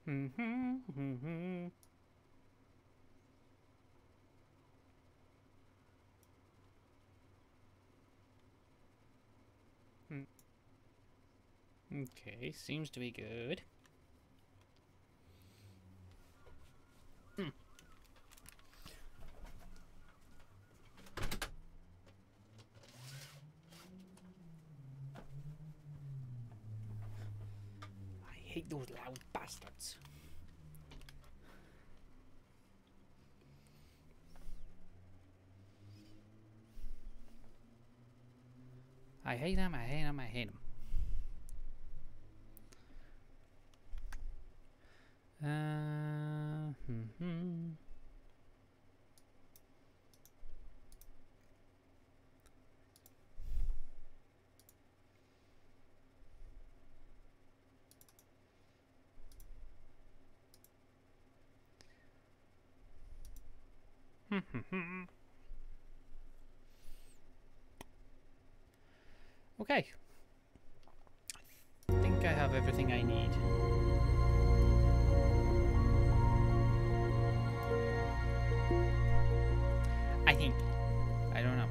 Okay, seems to be good. I hate those loud bastards. I hate them, I hate them, I hate them. Okay. I think I have everything I need. I think. I don't know.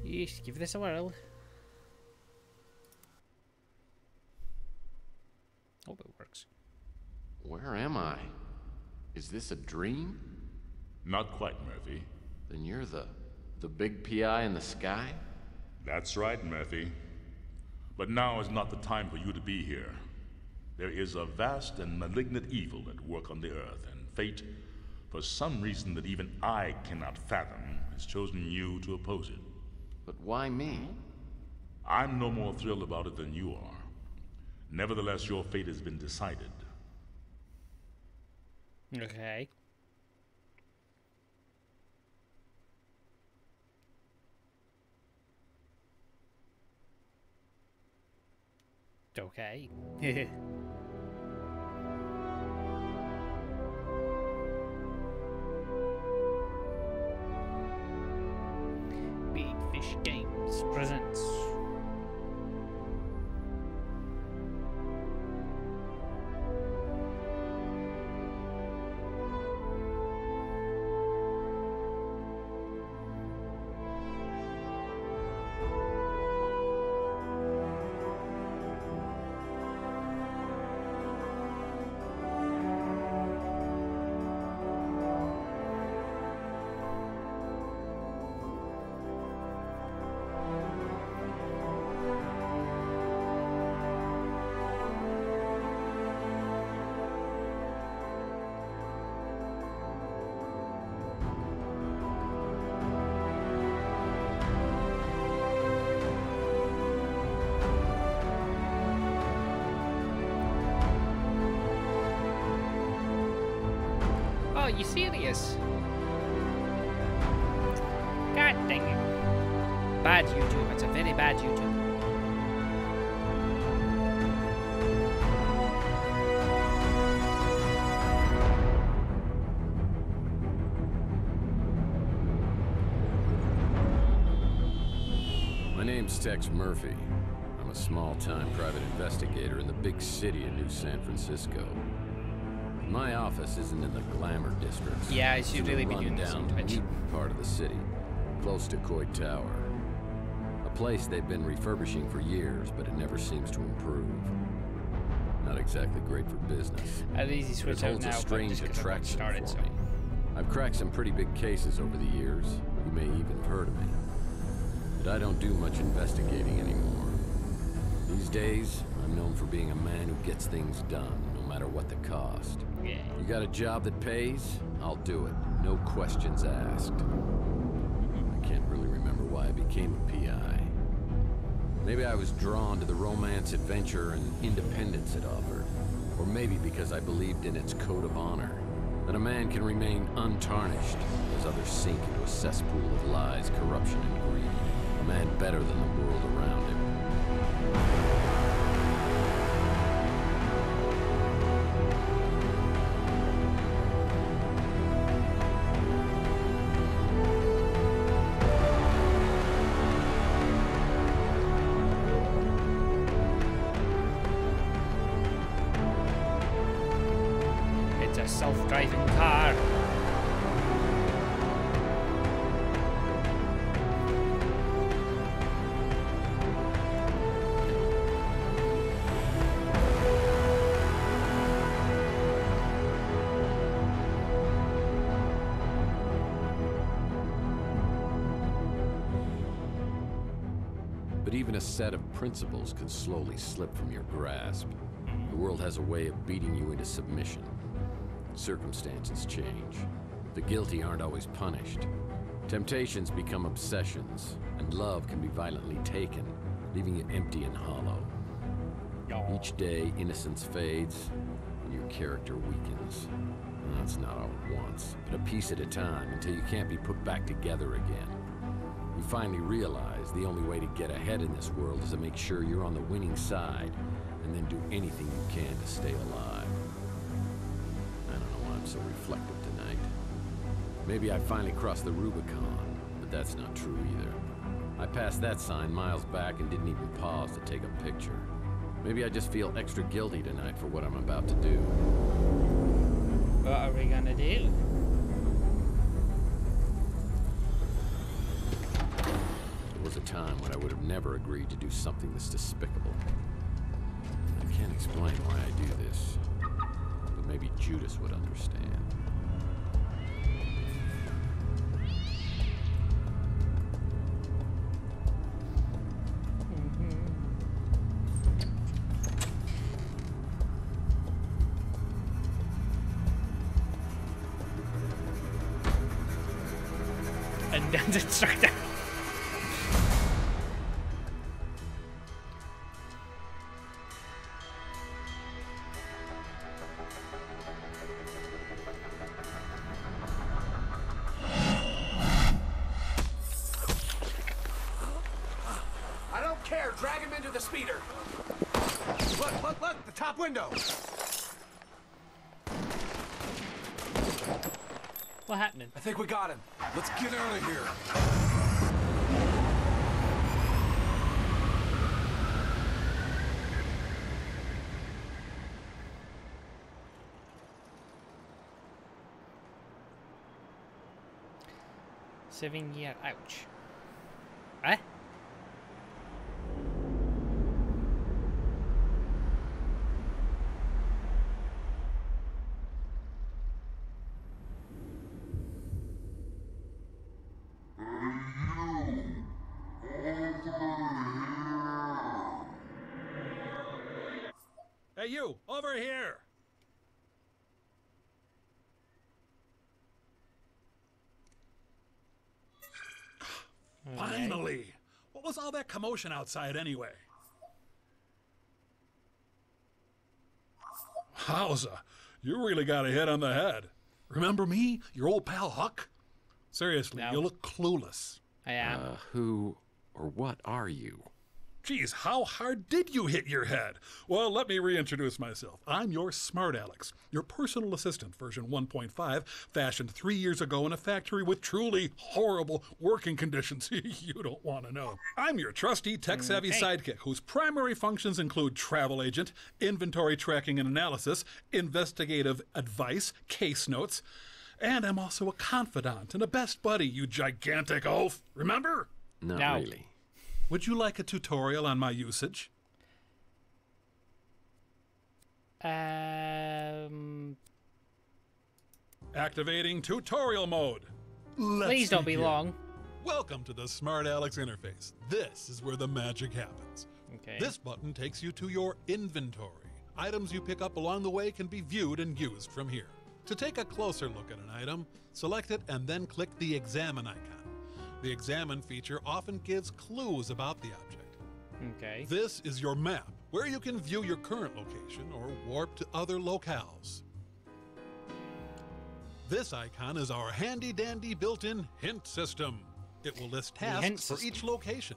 Yes, give this a whirl. Hope it works. Where am I? Is this a dream? Not quite, Murphy. Then you're the big PI in the sky? That's right, Murphy. But now is not the time for you to be here. There is a vast and malignant evil at work on the Earth, and fate, for some reason that even I cannot fathom, has chosen you to oppose it. But why me? I'm no more thrilled about it than you are. Nevertheless, your fate has been decided. Okay. Okay. Big Fish Games presents. Oh, you serious? God dang it. Bad YouTube. It's a very bad YouTube. My name's Tex Murphy. I'm a small-time private investigator in the big city of New San Francisco. My office isn't in the glamour districts. Yeah, I should really be doing this on Twitch. Part of the city, close to Coit Tower. A place they've been refurbishing for years, but it never seems to improve. Not exactly great for business. At least switch out now, a strange attraction started, for me. I've cracked some pretty big cases over the years. You may even have heard of me. But I don't do much investigating anymore. These days, I'm known for being a man who gets things done, no matter what the cost. Yeah. You got a job that pays? I'll do it. No questions asked. I can't really remember why I became a PI. Maybe I was drawn to the romance, adventure, and independence it offered. Or maybe because I believed in its code of honor. That a man can remain untarnished as others sink into a cesspool of lies, corruption, and greed. A man better than the world around him. It's a self-driving car. But even a set of principles can slowly slip from your grasp. The world has a way of beating you into submission. Circumstances change. The guilty aren't always punished. Temptations become obsessions, and love can be violently taken, leaving you empty and hollow. Each day, innocence fades, and your character weakens. And that's not all at once, but a piece at a time until you can't be put back together again. You finally realize the only way to get ahead in this world is to make sure you're on the winning side, and then do anything you can to stay alive. I don't know why I'm so reflective tonight. Maybe I finally crossed the Rubicon, but that's not true either. I passed that sign miles back and didn't even pause to take a picture. Maybe I just feel extra guilty tonight for what I'm about to do. What are we gonna do? There was a time when I would have never agreed to do something this despicable. I can't explain why I do this, but maybe Judas would understand. And Dan's instructor. I don't care. Drag him into the speeder. Look, the top window. What happening? I think we got him. Let's get out of here. Saving year, ouch. Eh? Hey, you! Over here! Finally! What was all that commotion outside anyway? Wowza! You really got a hit on the head. Remember me? Your old pal Huck? Seriously, No. you look clueless. I am. Who or what are you? Geez, how hard did you hit your head? Well, let me reintroduce myself. I'm your Smart Alex, your personal assistant, version 1.5, fashioned 3 years ago in a factory with truly horrible working conditions you don't want to know. I'm your trusty, tech-savvy sidekick, whose primary functions include travel agent, inventory tracking and analysis, investigative advice, case notes, and I'm also a confidant and a best buddy, you gigantic oaf. Remember? Not No. really. Would you like a tutorial on my usage? Activating tutorial mode. Let's Please don't be begin. long. Welcome to the Smart Alex interface. This is where the magic happens. Okay. This button takes you to your inventory. Items you pick up along the way can be viewed and used from here. To take a closer look at an item, select it and then click the Examine icon. The Examine feature often gives clues about the object. Okay. This is your map, where you can view your current location or warp to other locales. This icon is our handy-dandy built-in hint system. It will list tasks for each location.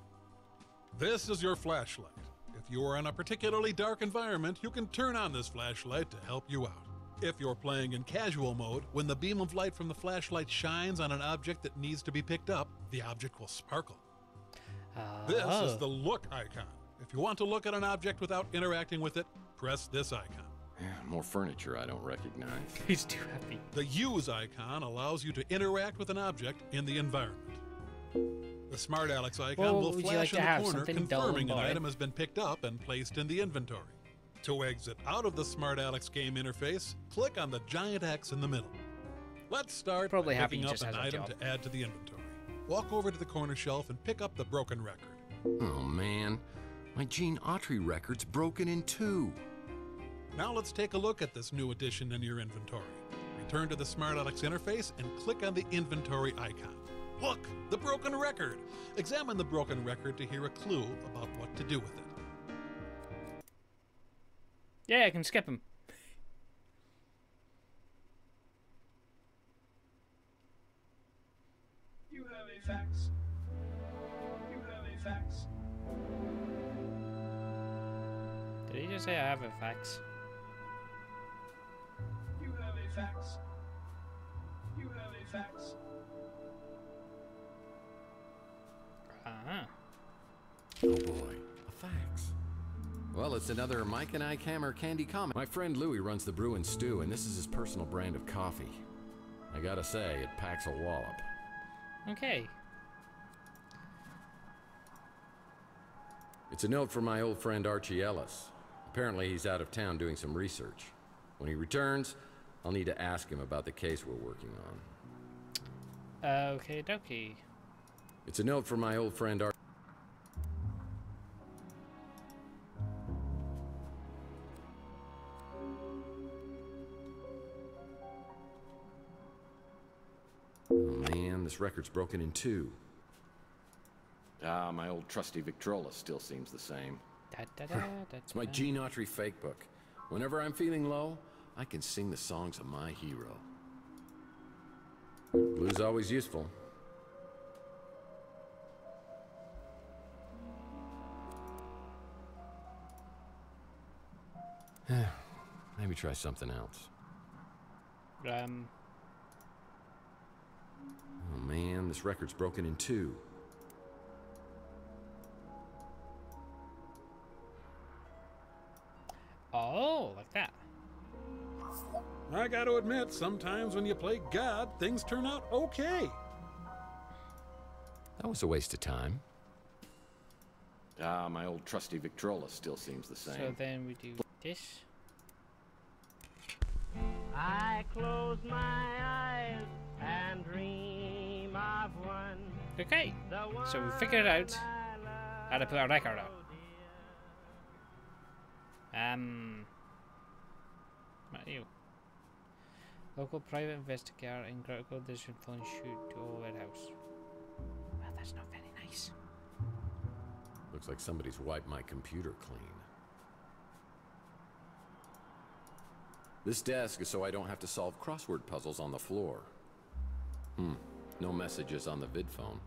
This is your flashlight. If you are in a particularly dark environment, you can turn on this flashlight to help you out. If you're playing in casual mode, when the beam of light from the flashlight shines on an object that needs to be picked up, the object will sparkle. This is the look icon. If you want to look at an object without interacting with it, press this icon. More furniture I don't recognize. He's too happy. The use icon allows you to interact with an object in the environment. The Smart Alex icon will flash in the corner confirming an item has been picked up and placed in the inventory. To exit out of the Smart Alex game interface, click on the giant X in the middle. Let's start by picking up an item to add to the inventory. Walk over to the corner shelf and pick up the broken record. Oh man, my Gene Autry record's broken in two. Now let's take a look at this new addition in your inventory. Return to the Smart Alex interface and click on the inventory icon. Look, the broken record. Examine the broken record to hear a clue about what to do with it. Yeah, I can skip him. You have a fax. You have a fax. Did he just say I have a fax? You have a fax. You have a fax. Uh-huh. Oh boy, a fax. Well, it's another Mike and Ike Hammer Candy Comic. My friend Louie runs the Brew and Stew, and this is his personal brand of coffee. I gotta say, it packs a wallop. Okay. It's a note from my old friend Archie Ellis. Apparently he's out of town doing some research. When he returns, I'll need to ask him about the case we're working on. Okay, dokie. It's a note from my old friend Archie. Oh man, this record's broken in two. Ah, my old trusty Victrola still seems the same. It's my Gene Autry fake book. Whenever I'm feeling low, I can sing the songs of my hero. Blue's always useful. Maybe try something else. Oh man, this record's broken in two. Oh, like that. I gotta admit, sometimes when you play God, things turn out okay. That was a waste of time. Ah, my old trusty Victrola still seems the same. So then we do this. I close my eyes and dream of one. Okay, so we figured out how to put our record out. What are you? Local private investigator in critical condition phone shoot to Old House. Well, that's not very nice. Looks like somebody's wiped my computer clean. This desk is so I don't have to solve crossword puzzles on the floor. No messages on the vid phone.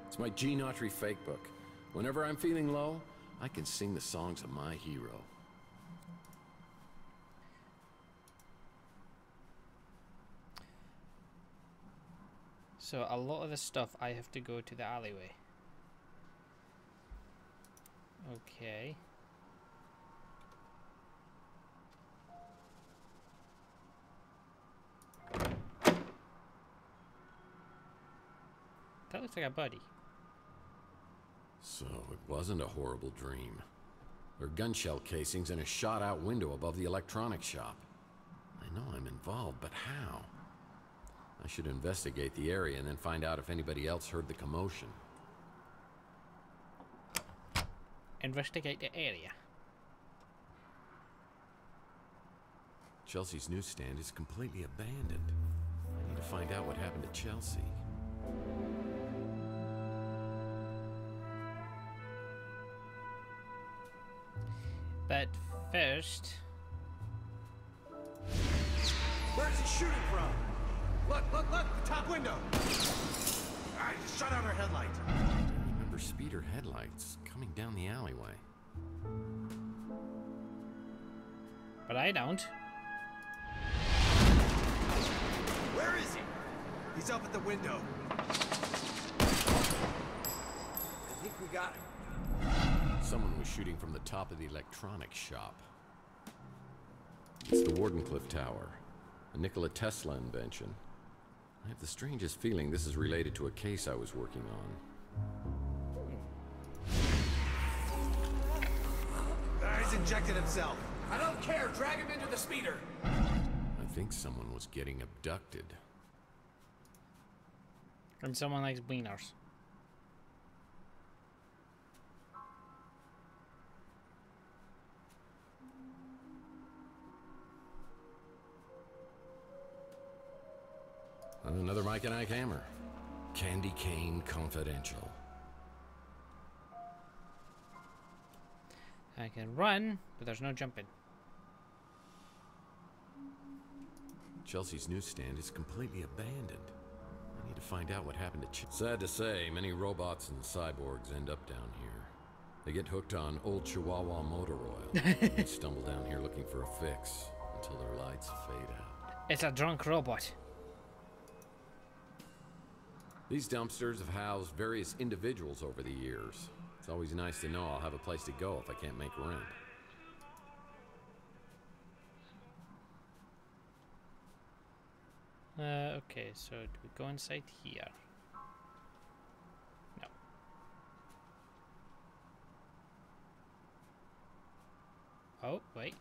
It's my Gene Autry fake book. Whenever I'm feeling low, I can sing the songs of my hero. So a lot of the stuff I have to go to the alleyway. Okay. That looks like a buddy. So it wasn't a horrible dream. There are gun shell casings in a shot-out window above the electronics shop. I know I'm involved, but how? I should investigate the area and then find out if anybody else heard the commotion. Investigate the area. Chelsea's newsstand is completely abandoned. I need to find out what happened to Chelsea. But first... Where's he shooting from? Look, look, look! The top window! I just shut out her headlight. I remember speeder headlights coming down the alleyway. But I don't. Where is he? He's up at the window. I think we got him. Someone was shooting from the top of the electronics shop. It's the Wardenclyffe Tower, a Nikola Tesla invention. I have the strangest feeling this is related to a case I was working on. He's injected himself. I don't care. Drag him into the speeder. I think someone was getting abducted. And someone likes wieners. Another Mike and Ike hammer. Candy Cane Confidential. I can run, but there's no jumping. Chelsea's newsstand is completely abandoned. I need to find out what happened to Sad to say, many robots and cyborgs end up down here. They get hooked on old Chihuahua motor oil. They stumble down here looking for a fix until their lights fade out. It's a drunk robot. These dumpsters have housed various individuals over the years. It's always nice to know I'll have a place to go if I can't make rent. Okay, so do we go inside here? No. Oh, wait.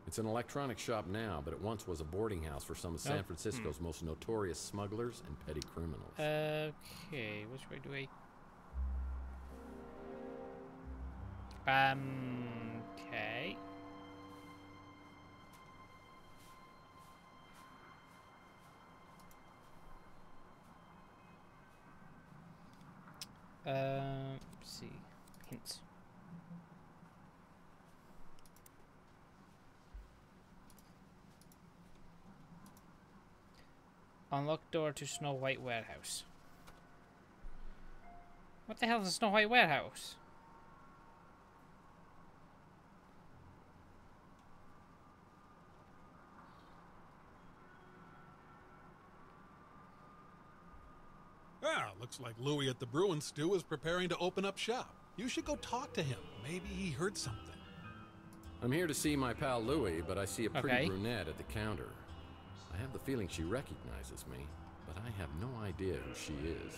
It's an electronics shop now, but it once was a boarding house for some of San Francisco's most notorious smugglers and petty criminals. Okay, which way do I... Okay. Let's see. Hints. Unlock door to Snow White warehouse. What the hell is a Snow White warehouse? Ah, looks like Louis at the Bruin Stew is preparing to open up shop. You should go talk to him. Maybe he heard something. I'm here to see my pal Louis, but I see a pretty Okay. brunette at the counter. I have the feeling she recognizes me, but I have no idea who she is.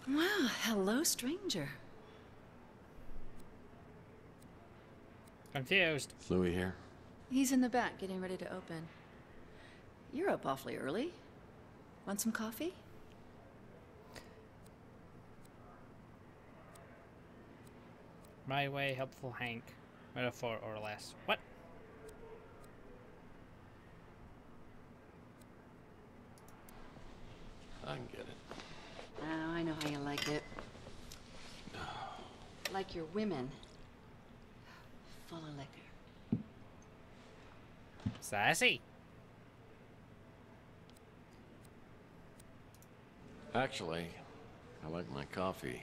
Wow, hello, stranger. Confused. Is Louis here? He's in the back getting ready to open. You're up awfully early. Want some coffee? My way, helpful Hank. Metaphor or less. What? I can get it. Oh, I know how you like it. Like your women. Full of liquor. Sassy. Actually, I like my coffee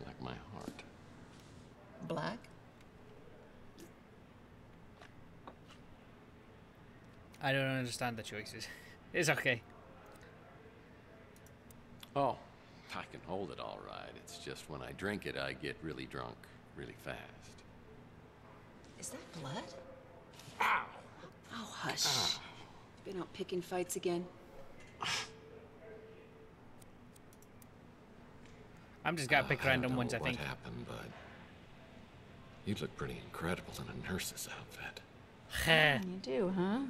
like my heart. Black? I don't understand the choices. It's okay. Oh, I can hold it all right. It's just when I drink it, I get really drunk really fast. Is that blood? Ow! Oh, hush. Been out picking fights again? I'm just gonna pick I don't random know ones, I what think. happened, but you'd look pretty incredible in a nurse's outfit. You do, huh?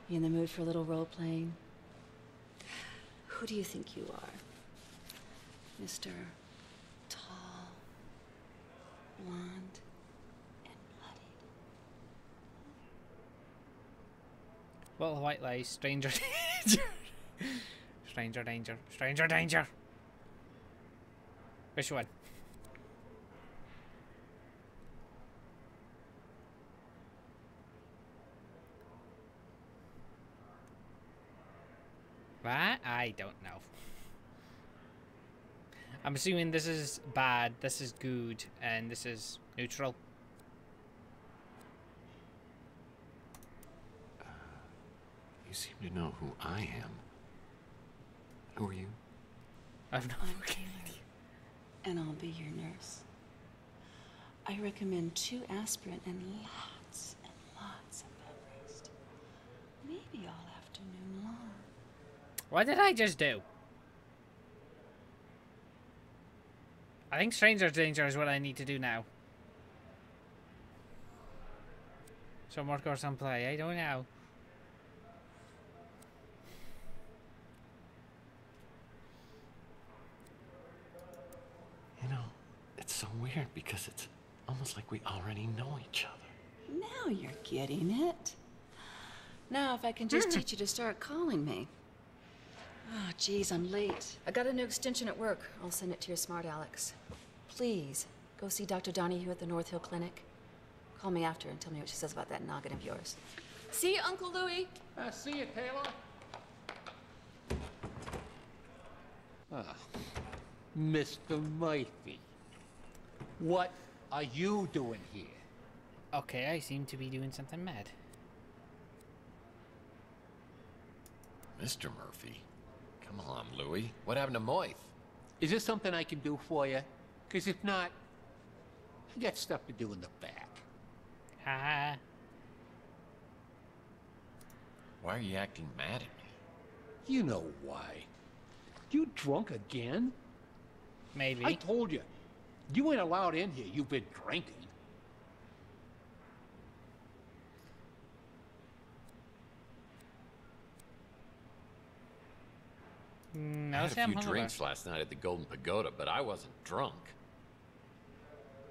You in the mood for a little role playing? Who do you think you are? Mr. Tall, blonde, and bloodied. Little white lies, stranger danger. Stranger danger. Stranger danger. Which one? What? I don't know. I'm assuming this is bad, this is good, and this is neutral. You seem to know who I am. Who are you? I've no I'm fucking Taylor, and I'll be your nurse. I recommend 2 aspirin and lots of bed rest. Maybe all afternoon long. What did I just do? I think stranger danger is what I need to do now. Some work or some play, I don't know. You know, it's so weird because it's almost like we already know each other. Now you're getting it. Now if I can just teach you to start calling me. Oh, geez, I'm late. I got a new extension at work. I'll send it to your smart Alex. Please, go see Dr. Donahue at the North Hill Clinic. Call me after and tell me what she says about that noggin of yours. See you, Uncle Louie. See you, Taylor. Mr. Murphy, what are you doing here? Okay, I seem to be doing something mad. Mr. Murphy? Come on, Louis. What happened to Moith? Is there something I can do for you? Because if not, I got stuff to do in the back. Haha. Why are you acting mad at me? You know why. You drunk again? Maybe. I told you. You ain't allowed in here. You've been drinking. No, I had see, a I'm few hungover. drinks last night at the Golden Pagoda, but I wasn't drunk.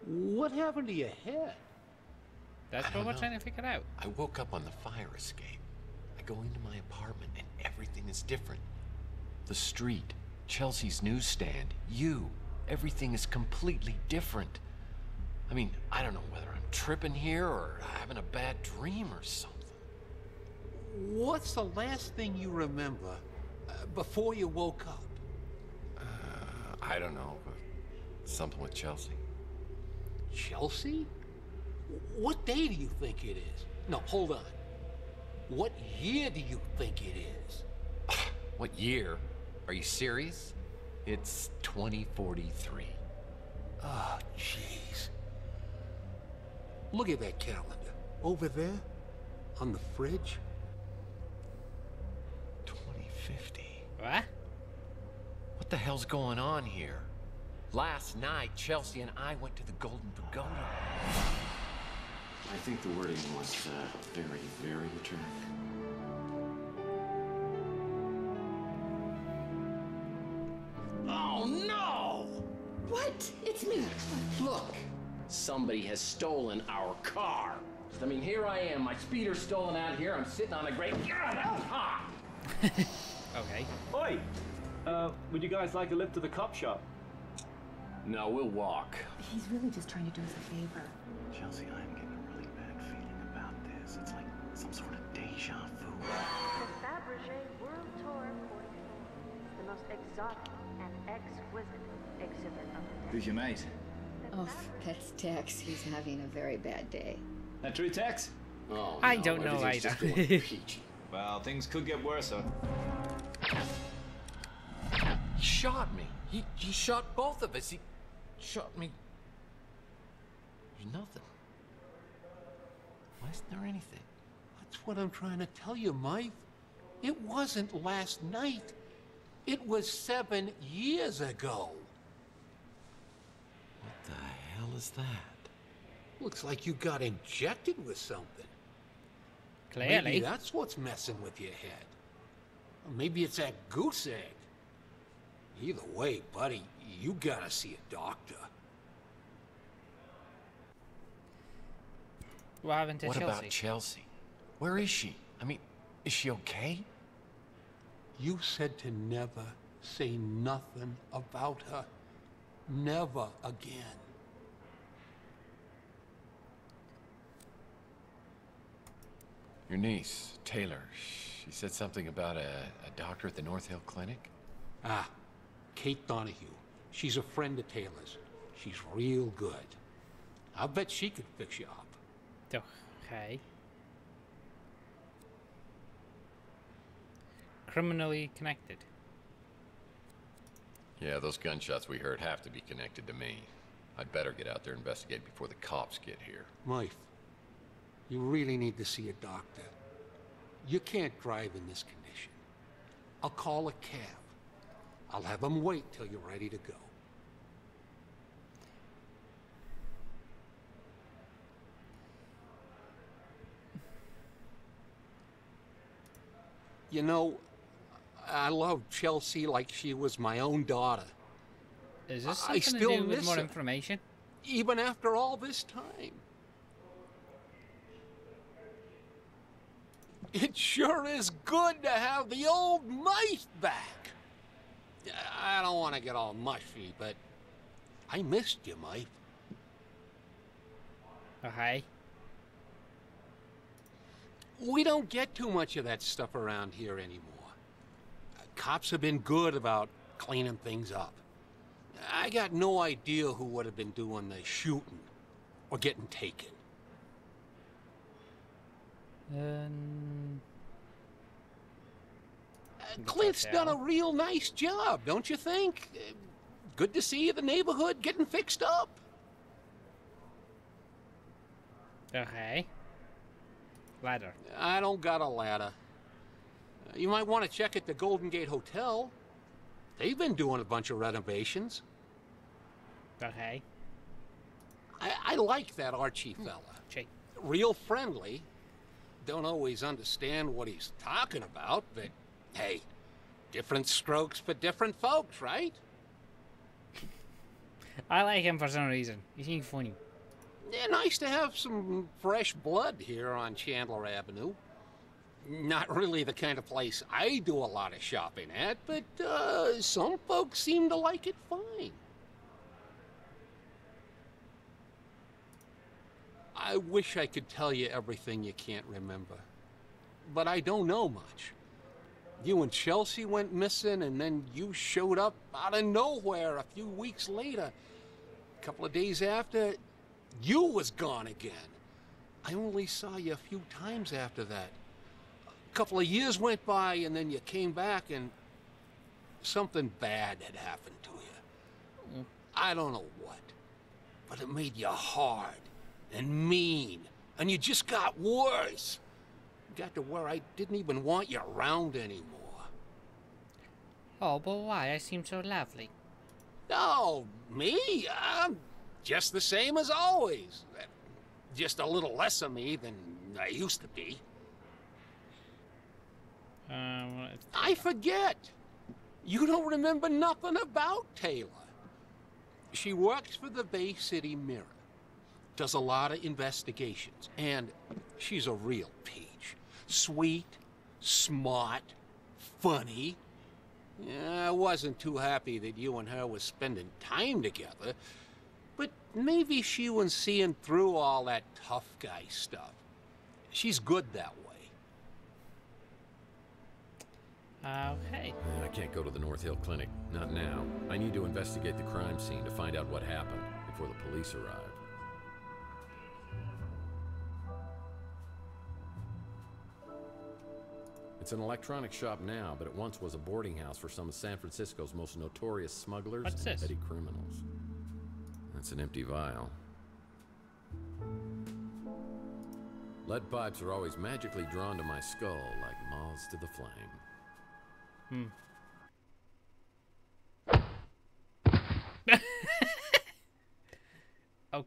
What happened to your head? That's I what don't we're know. trying to figure out. I woke up on the fire escape. I go into my apartment and everything is different. The street, Chelsea's newsstand, you. Everything is completely different. I mean, I don't know whether I'm tripping here or having a bad dream or something. What's the last thing you remember before you woke up? I don't know, but something with Chelsea. Chelsea? What day do you think it is? No, hold on. What year do you think it is? What year? Are you serious? It's 2043. Oh, jeez. Look at that calendar. Over there, on the fridge. 2050. What? What the hell's going on here? Last night, Chelsea and I went to the Golden Pagoda. I think the wording was very, very terrific. Oh, no! What? It's me. Look, somebody has stolen our car. I mean, here I am, my speeder's stolen out here. I'm sitting on a great. Okay. Oi! Would you guys like a lift to the cop shop? No, we'll walk. He's really just trying to do us a favor. Chelsea, I'm getting a really bad feeling about this. It's like some sort of deja vu. The Fabergé World Tour 44, the most exotic and exquisite exhibit of the day. Who's your mate? Oh, that's Tex. He's having a very bad day. That true, Tex? Oh, I don't know everything's either. just going peachy. Well, things could get worse, huh? He shot me. He shot both of us. He shot me. There's nothing. Why isn't there anything? That's what I'm trying to tell you, Mike. It wasn't last night. It was 7 years ago. What the hell is that? Looks like you got injected with something. Clearly. Maybe that's what's messing with your head. Or maybe it's that goose egg. Either way, buddy, you gotta see a doctor. What happened to What Chelsea? about Chelsea? Where is she? I mean, is she okay? You said to never say nothing about her. Never again. Your niece, Taylor, she said something about a doctor at the North Hill Clinic? Ah, Kate Donahue. She's a friend of Taylor's. She's real good. I'll bet she could fix you up. Okay. Criminally connected. Yeah, those gunshots we heard have to be connected to me. I'd better get out there and investigate before the cops get here. Mike, you really need to see a doctor. You can't drive in this condition. I'll call a cab. I'll have them wait till you're ready to go. You know, I love Chelsea like she was my own daughter. Is this I something still to do with miss more her. information? Even after all this time. It sure is good to have the old knife back. I don't want to get all mushy, but I missed you, Mike. Okay. We don't get too much of that stuff around here anymore. Cops have been good about cleaning things up. I got no idea who would have been doing the shooting or getting taken. Clint's done a real nice job, don't you think? Good to see the neighborhood getting fixed up. Okay. Ladder. I don't got a ladder. You might want to check at the Golden Gate Hotel. They've been doing a bunch of renovations. Okay. I like that Archie fella. Real friendly. Don't always understand what he's talking about, but hey, different strokes for different folks, right? I like him for some reason. He seems funny. Yeah, nice to have some fresh blood here on Chandler Avenue. Not really the kind of place I do a lot of shopping at, but some folks seem to like it fine. I wish I could tell you everything you can't remember, but I don't know much. You and Chelsea went missing, and then you showed up out of nowhere a few weeks later. A couple of days after, you was gone again. I only saw you a few times after that. A couple of years went by, and then you came back, and something bad had happened to you. I don't know what, but it made you hard and mean, and you just got worse. Got to where I didn't even want you around anymore. Oh, but why? I seem so lovely. Oh, me? I'm just the same as always. Just a little less of me than I used to be. I forget. You don't remember nothing about Taylor. She works for the Bay City Mirror. Does a lot of investigations. And she's a real peach. Sweet, smart, funny. Yeah, I wasn't too happy that you and her was spending time together. But maybe she was seeing through all that tough guy stuff. She's good that way. Okay. I can't go to the North Hill Clinic. Not now. I need to investigate the crime scene to find out what happened before the police arrive. It's an electronic shop now, but it once was a boarding house for some of San Francisco's most notorious smugglers and petty criminals. That's an empty vial. Lead pipes are always magically drawn to my skull like moths to the flame.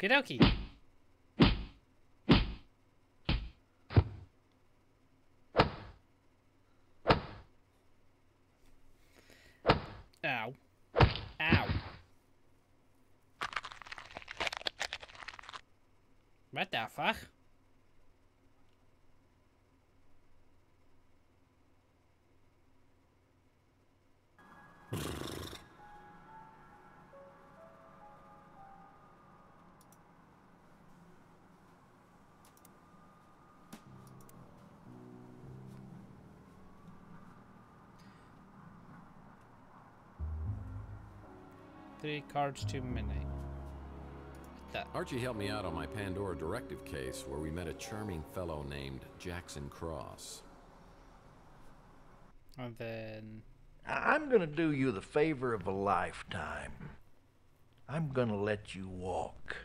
Okie dokie. Ow. Ow. What the fuck? Three cards to midnight. Archie helped me out on my Pandora Directive case where we met a charming fellow named Jackson Cross. And then... I'm gonna do you the favor of a lifetime. I'm gonna let you walk.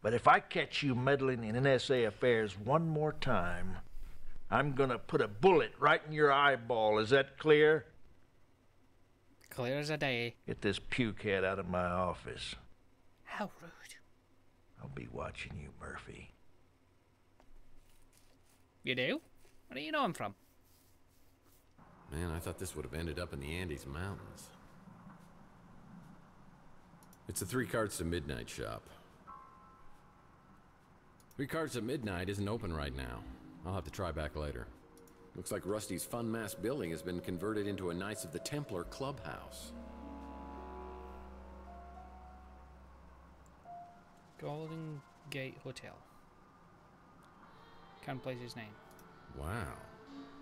But if I catch you meddling in NSA affairs one more time, I'm gonna put a bullet right in your eyeball. Is that clear? Clear as a day. Get this pukehead out of my office. How rude. I'll be watching you, Murphy. You do? Where do you know him from? Man, I thought this would have ended up in the Andes Mountains. It's a 3 cards to midnight shop. 3 cards at midnight isn't open right now. I'll have to try back later. Looks like Rusty's Fun Mass building has been converted into a Knights of the Templar clubhouse. Golden Gate Hotel. Can't place his name. Wow.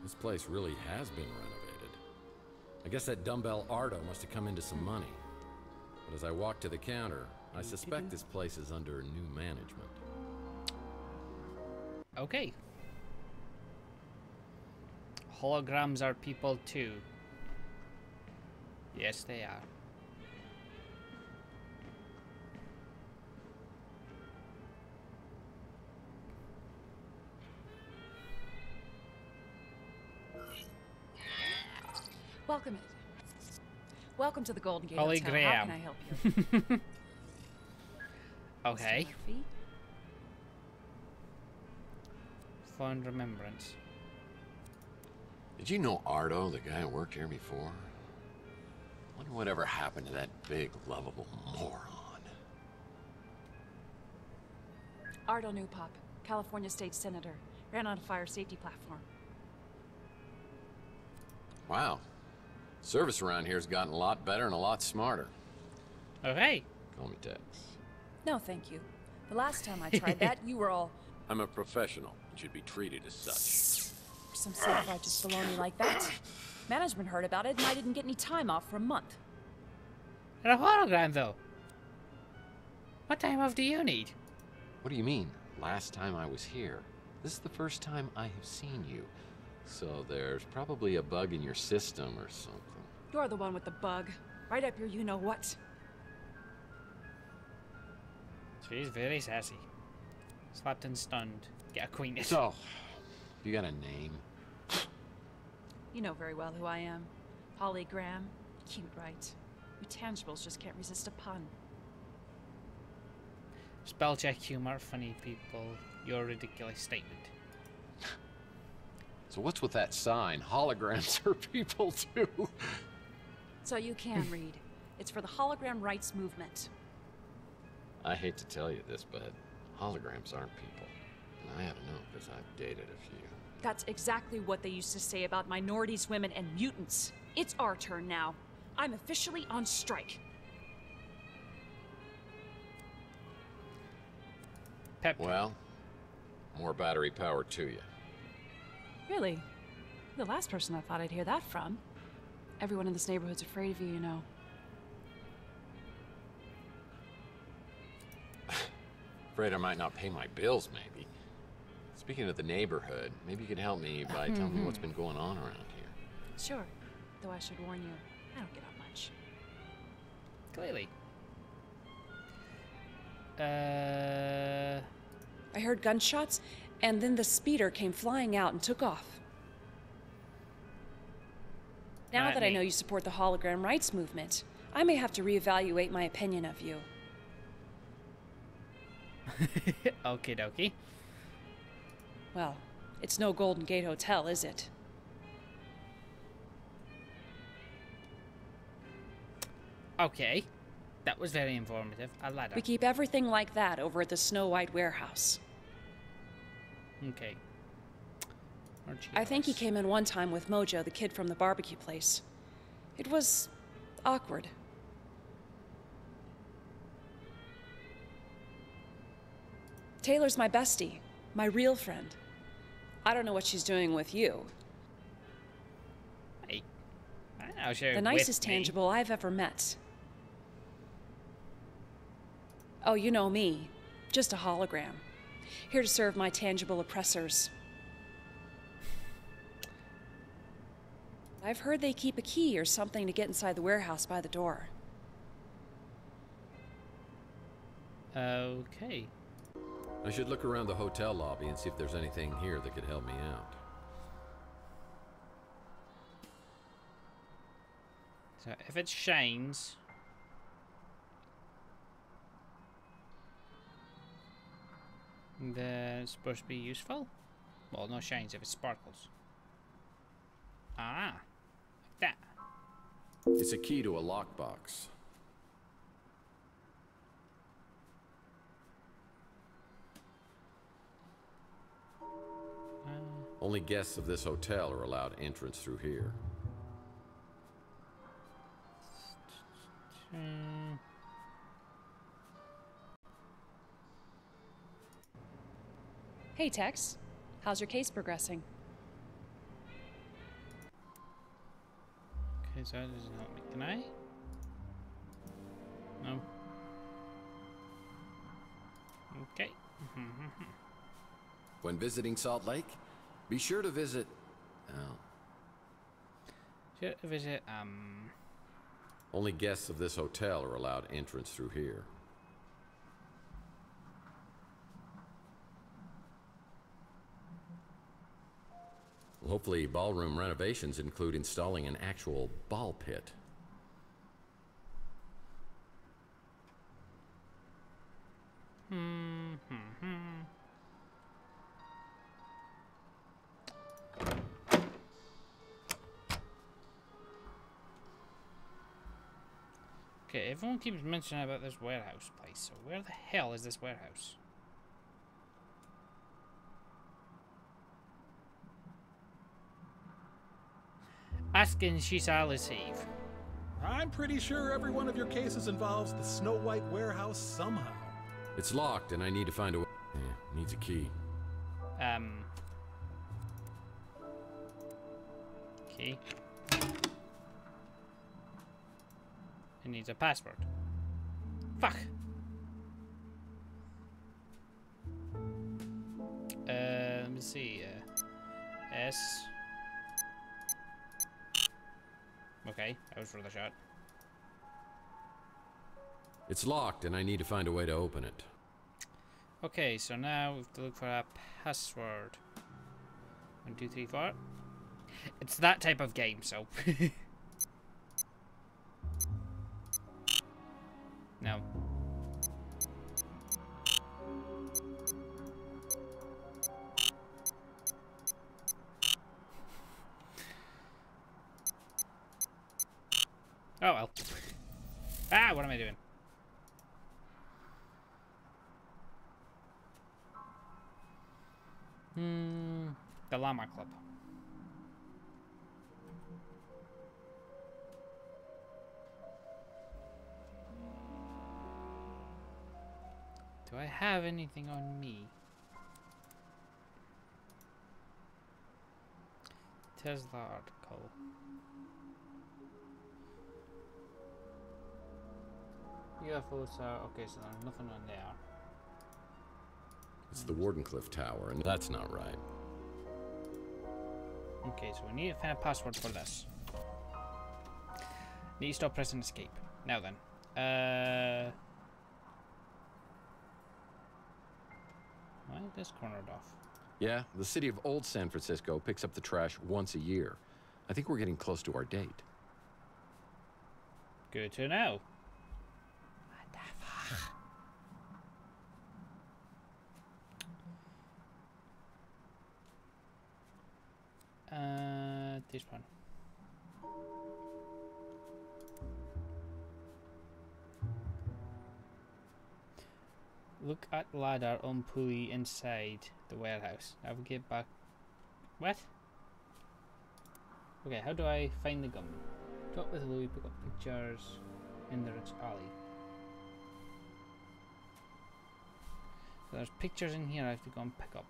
This place really has been renovated. I guess that dumbbell Ardo must have come into some money. But as I walk to the counter, I suspect this place is under new management. Okay. Holograms are people too. Yes, they are. Welcome to the Golden Gate Holy Hotel. Graham. How can I help you? Okay. Fond remembrance. Did you know Ardo, the guy who worked here before? Wonder whatever happened to that big, lovable moron. Ardo Newpop, California State Senator. Ran on a fire safety platform. Wow. Service around here has gotten a lot better and a lot smarter. Okay. Call me Tex. No, thank you. The last time I tried that, you were all... I'm a professional and should be treated as such. Some self-righteous baloney like that. Management heard about it and I didn't get any time off for a month. And a hologram, though. What time off do you need? What do you mean? Last time I was here. This is the first time I have seen you. So there's probably a bug in your system or something. You're the one with the bug. Right up your you-know-what. She's very sassy. Slapped and stunned. Get acquainted. So, you got a name? You know very well who I am. Holly Graham. Cute, right? You tangibles just can't resist a pun. Spell check humor, funny people. Your ridiculous statement. So what's with that sign? Holograms are people too. So you can read. It's for the hologram rights movement. I hate to tell you this, but holograms aren't people. And I ought to know because I've dated a few. That's exactly what they used to say about minorities, women, and mutants. It's our turn now. I'm officially on strike. Pep. Well, more battery power to you. Really? You're the last person I thought I'd hear that from. Everyone in this neighborhood's afraid of you, you know. Afraid I might not pay my bills, maybe. Speaking of the neighborhood, maybe you could help me by telling me what's been going on around here. Sure. Though I should warn you, I don't get up much. Clearly. I heard gunshots, and then the speeder came flying out and took off. Now Not that I me. know you support the hologram rights movement, I may have to reevaluate my opinion of you. Okie dokie. Well, it's no Golden Gate Hotel, is it? Okay. That was very informative. A ladder. We keep everything like that over at the Snow White warehouse. Okay. I think he came in one time with Mojo, the kid from the barbecue place. It was awkward. Taylor's my bestie, my real friend. I don't know what she's doing with you. I know she's the nicest tangible I've ever met. Oh, you know me. Just a hologram. Here to serve my tangible oppressors. I've heard they keep a key or something to get inside the warehouse by the door. Okay. I should look around the hotel lobby and see if there's anything here that could help me out. So if it shines... then it's supposed to be useful? Well, no shines if it sparkles. Ah. Like that. It's a key to a lockbox. Only guests of this hotel are allowed entrance through here. Hey, Tex. How's your case progressing? Okay, so that doesn't help me. Can I? No. Okay. When visiting Salt Lake, be sure to visit... Sure to visit, Only guests of this hotel are allowed entrance through here. Well, hopefully ballroom renovations include installing an actual ball pit. Okay, everyone keeps mentioning about this warehouse place, so where the hell is this warehouse? Asking Shisal Eve. I'm pretty sure every one of your cases involves the Snow White warehouse somehow. It's locked and I need to find a way. Needs a key. Key. It needs a password. Fuck. Let me see. S. Okay, that was worth a shot. It's locked and I need to find a way to open it. Okay, so now we have to look for a password. 1, 2, 3, 4. It's that type of game, so. No. Oh well. Ah, what am I doing? The Llama Club. Do I have anything on me? Tesla article. UFOs are okay, so there's nothing on there. It's the Wardenclyffe Tower, and that's not right. Okay, so we need to find a password for this. Need to stop pressing escape. Now then. Why is this cornered off? Yeah, the city of Old San Francisco picks up the trash once a year. I think we're getting close to our date. Good to know. Look at ladder on pulley inside the warehouse. Navigate back. What? Okay, how do I find the gunman? Drop with Louis, pick up pictures in the rich alley. So there's pictures in here I have to go and pick up.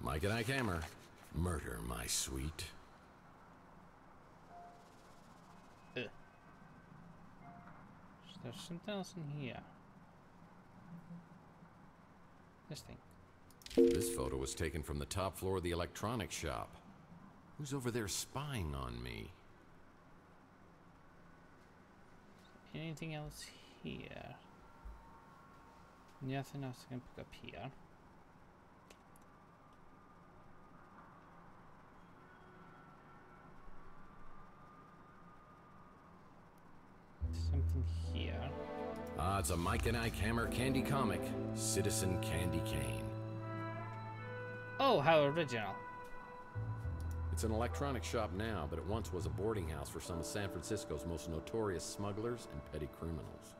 Mike and Ike Hammer. Murder, my sweet. There's something else in here. This thing. This photo was taken from the top floor of the electronics shop. Who's over there spying on me? Anything else here? Nothing else I can pick up here. Something here. Ah, it's a Mike and Ike Hammer candy comic. Citizen Candy Cane. Oh, how original. It's an electronics shop now, but it once was a boarding house for some of San Francisco's most notorious smugglers and petty criminals.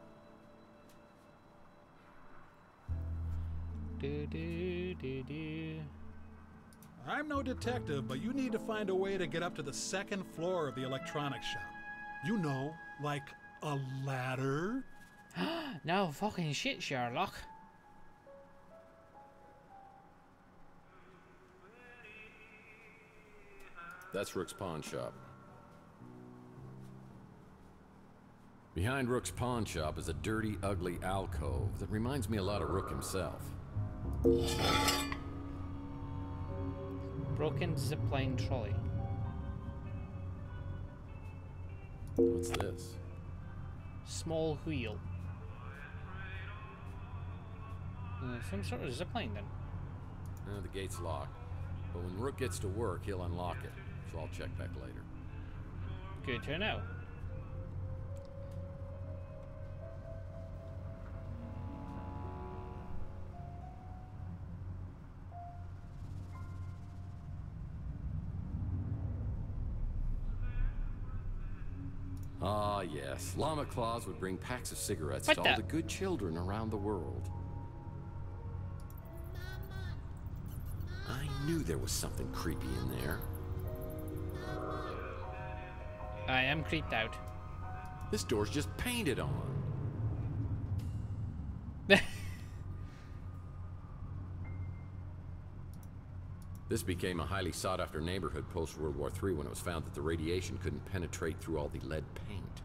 I'm no detective, but you need to find a way to get up to the second floor of the electronics shop. You know, like a ladder? No fucking shit, Sherlock. That's Rook's pawn shop. Behind Rook's pawn shop is a dirty, ugly alcove that reminds me a lot of Rook himself. Broken zipline trolley. What's this? Small wheel. Some sort of zipline then. The gate's locked, but when Rook gets to work, he'll unlock it, so I'll check back later. Good to know. Ah, yes. Llama Claus would bring packs of cigarettes to all the good children around the world. I knew there was something creepy in there. I am creeped out. This door's just painted on. This became a highly sought-after neighborhood post-World War III when it was found that the radiation couldn't penetrate through all the lead paint.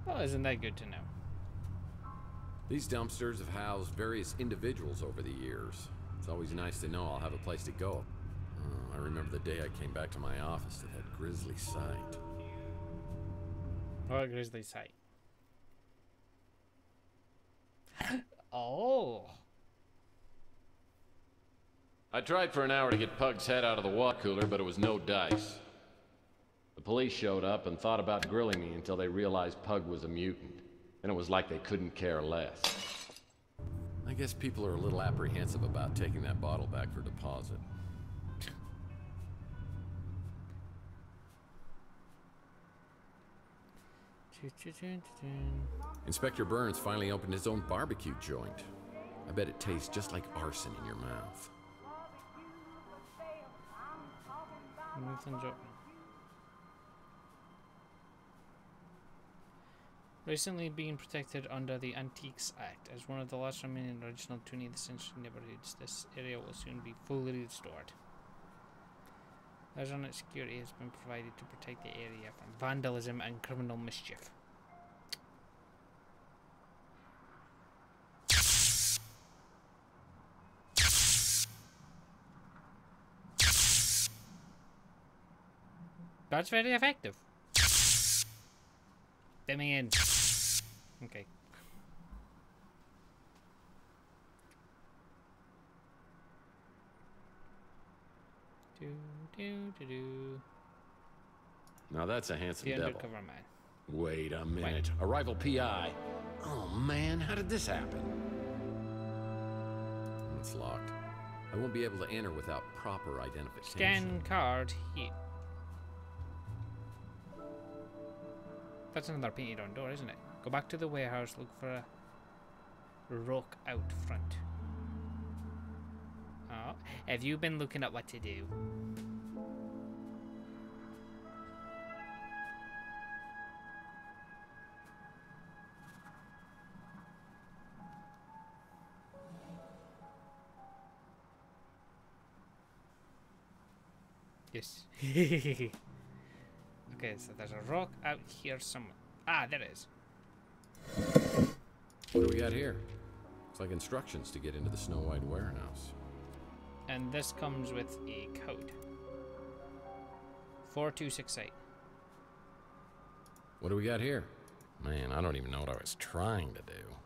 Well, isn't that good to know? These dumpsters have housed various individuals over the years. It's always nice to know I'll have a place to go. I remember the day I came back to my office to that grisly sight. What grisly sight? Oh. I tried for an hour to get Pug's head out of the water cooler, but it was no dice. The police showed up and thought about grilling me until they realized Pug was a mutant. And it was like they couldn't care less. I guess people are a little apprehensive about taking that bottle back for deposit. Inspector Burns finally opened his own barbecue joint. I bet it tastes just like arson in your mouth. Recently being protected under the Antiques Act as one of the last remaining original 20th century neighborhoods, this area will soon be fully restored. Alternate security has been provided to protect the area from vandalism and criminal mischief. That's very effective. Let me in. Okay. Now that's a handsome the devil. Undercover man. Wait a minute. A rival PI. Oh man, how did this happen? It's locked. I won't be able to enter without proper identification. Scan card here. That's another painted on door, isn't it? Go back to the warehouse, look for a rock out front. Oh, have you been looking up what to do? Yes. Okay, so there's a rock out here somewhere. Ah, there it is. What do we got here? It's like instructions to get into the Snow White warehouse. And this comes with a code. 4268. What do we got here? Man, I don't even know what I was trying to do.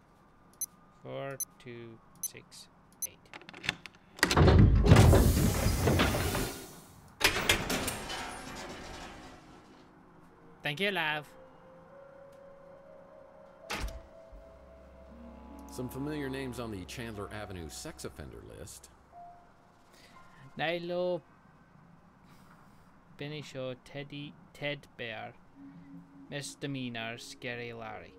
4268. Thank you, love. Some familiar names on the Chandler Avenue sex offender list. Nilo, Benny Shaw, Ted Bear, Misdemeanor, Scary Larry.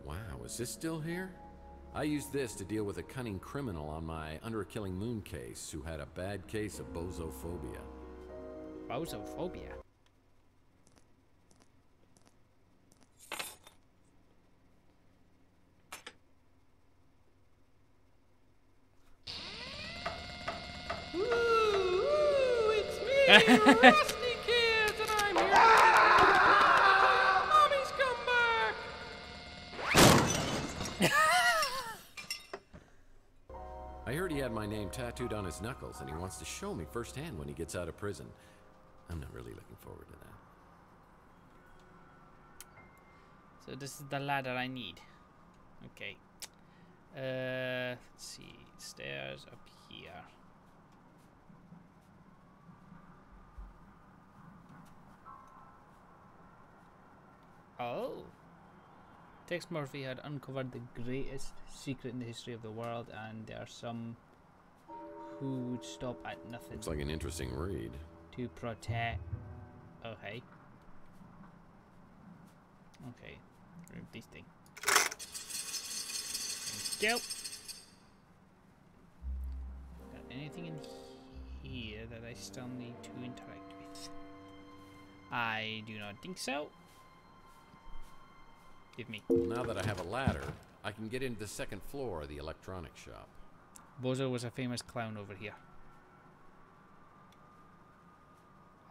Wow, is this still here? I used this to deal with a cunning criminal on my Under a Killing Moon case who had a bad case of bozophobia. Bozophobia? Rusty kids, and I'm here. Mommy's come back. I heard he had my name tattooed on his knuckles, and he wants to show me firsthand when he gets out of prison. I'm not really looking forward to that. So this is the ladder I need. Okay. Let's see. Stairs up here. Oh. Tex Murphy had uncovered the greatest secret in the history of the world, and there are some who would stop at nothing. Looks like an interesting read. To protect. Okay. Okay. Remove these things. Thank you. Got anything in here that I still need to interact with? I do not think so. Give me. Now that I have a ladder, I can get into the second floor of the electronics shop. Bozo was a famous clown over here.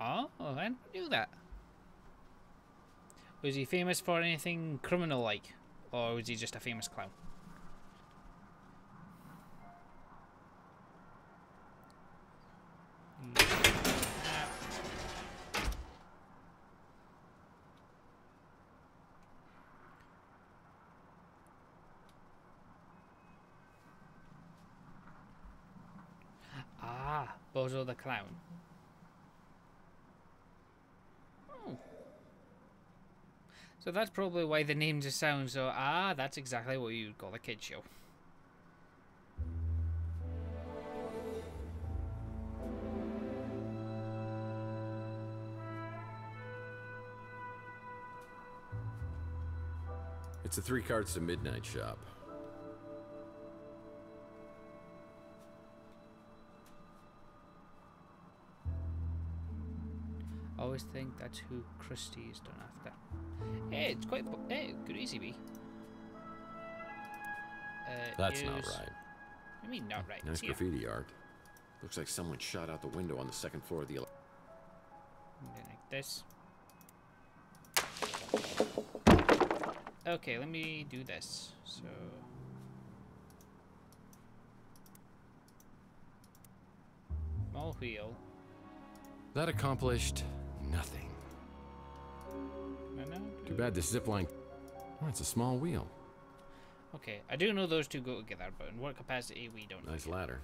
Oh, I didn't do that. Was he famous for anything criminal-like? Or was he just a famous clown? Ah, Bozo the Clown. Oh. So that's probably why the name just sounds so... Ah, that's exactly what you would call a kid show. It's a 3 cards to midnight shop. I always think that's who Christie is done after. Hey, it's quite... Hey, good easy be. That's not right. I mean, not right. Nice graffiti art. Looks like someone shot out the window on the second floor of the... Like this. Okay, let me do this. So... Small wheel. That accomplished nothing. No. Too bad this zipline... Oh, it's a small wheel. Okay, I do know those two go together, but in what capacity we don't know. Nice ladder.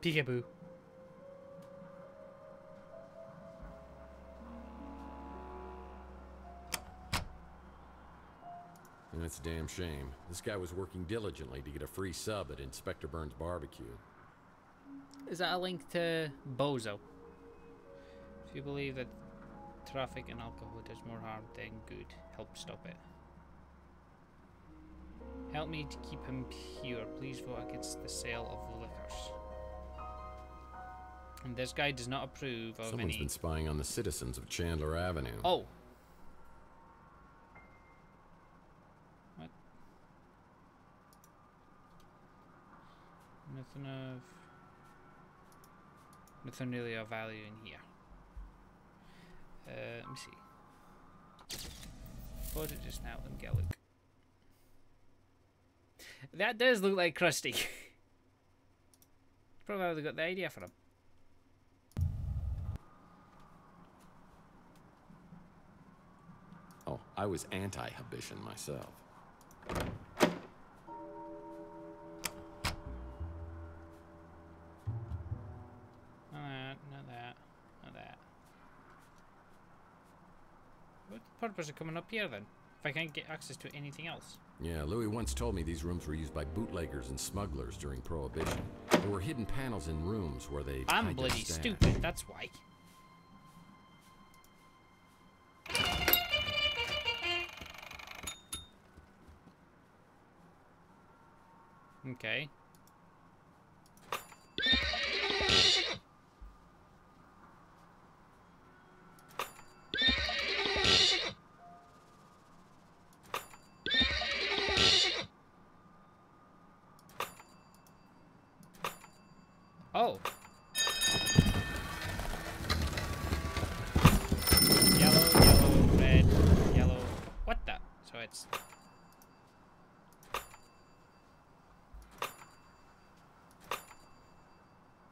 Peekaboo. It's a damn shame. This guy was working diligently to get a free sub at Inspector Burns' barbecue. Is that a link to Bozo? If you believe that traffic and alcohol does more harm than good, help stop it. Help me to keep him pure. Please vote against the sale of liquors. And this guy does not approve of Someone's any... been spying on the citizens of Chandler Avenue. Oh. What? Nothing really of value in here. Let me see. Put it just now and get a look. That does look like Krusty. Probably how they got the idea for him. Oh, I was anti-Habitian myself. Not that. What's the purpose of coming up here then? If I can't get access to anything else. Yeah, Louis once told me these rooms were used by bootleggers and smugglers during Prohibition. There were hidden panels in rooms where they I'm hide their bloody stash. stupid, that's why. Okay. Oh. Yellow, red, yellow. What the? So it's...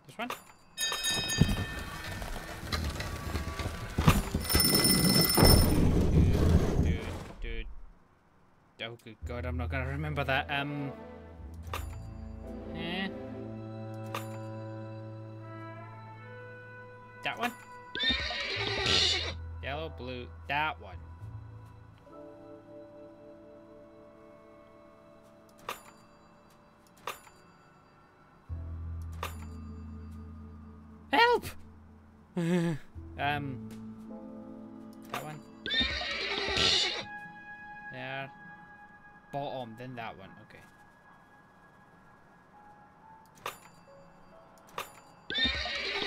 This one? Dude. Oh, good God, I'm not gonna remember that. That one? Yellow, blue, that one. Help! That one. There. Bottom, then that one, okay.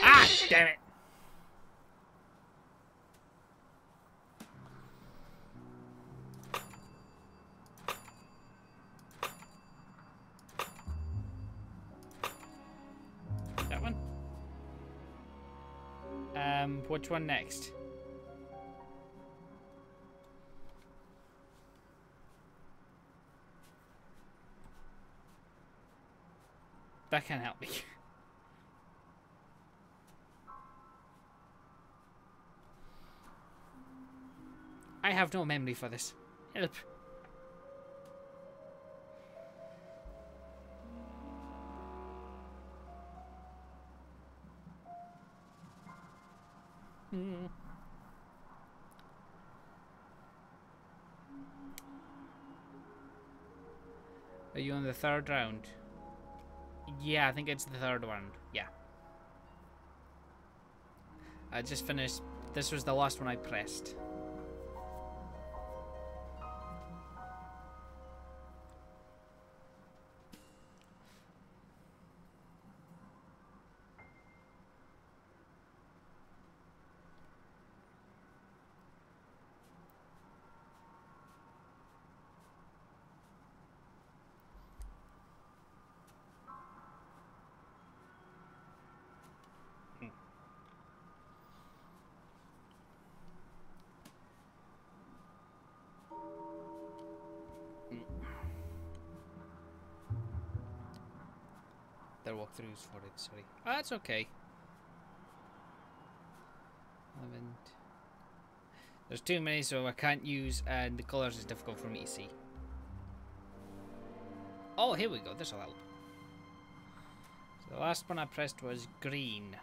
Ah, damn it! That one? Which one next? That can't help me. I have no memory for this. Help. Are you on the third round? Yeah, I think it's the third round. Yeah. I just finished. This was the last one I pressed. Their walkthroughs for it, sorry. Oh, that's okay. 11. There's too many, so I can't use, and the colours is difficult for me to see. Oh, here we go. This will help. So the last one I pressed was green.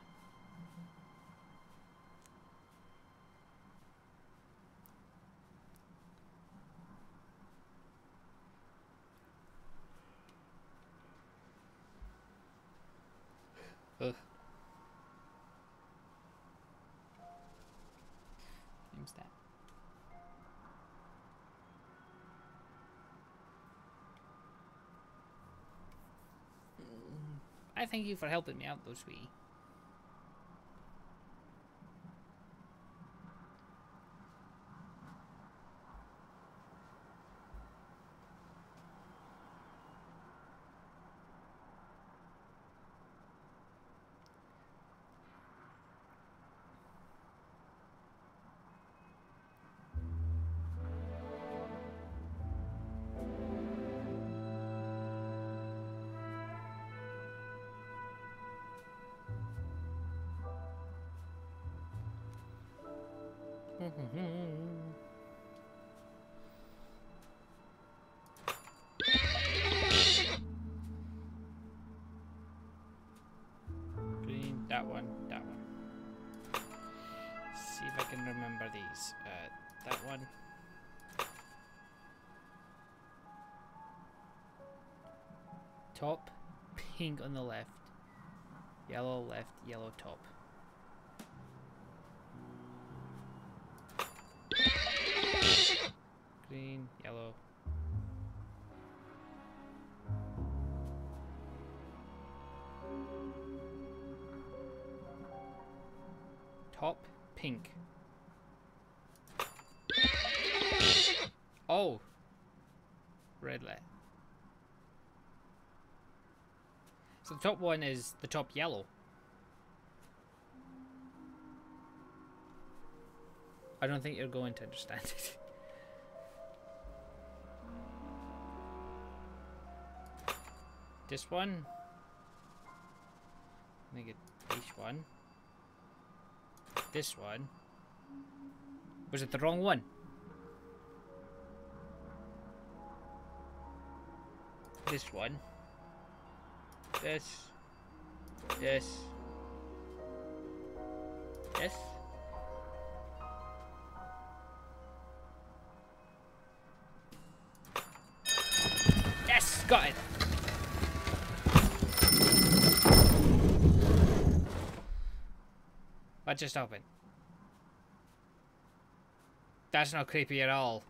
Ugh. Seems that. I thank you for helping me out, though, sweetie. Green, that one, that one. See if I can remember these. That one. Top, pink on the left. Yellow left, yellow top. Green, yellow. Top, pink. Oh! Red light. So the top one is the top yellow. I don't think you're going to understand it. This one. I think it's this one. This one. Was it the wrong one? This one. This. This. This. Yes! Got it! What just happened? That's not creepy at all.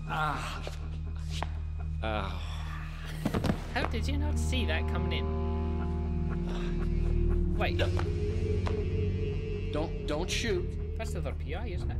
Ah. Ow. How did you not see that coming in? Wait. Don't shoot. That's the other PI, isn't it?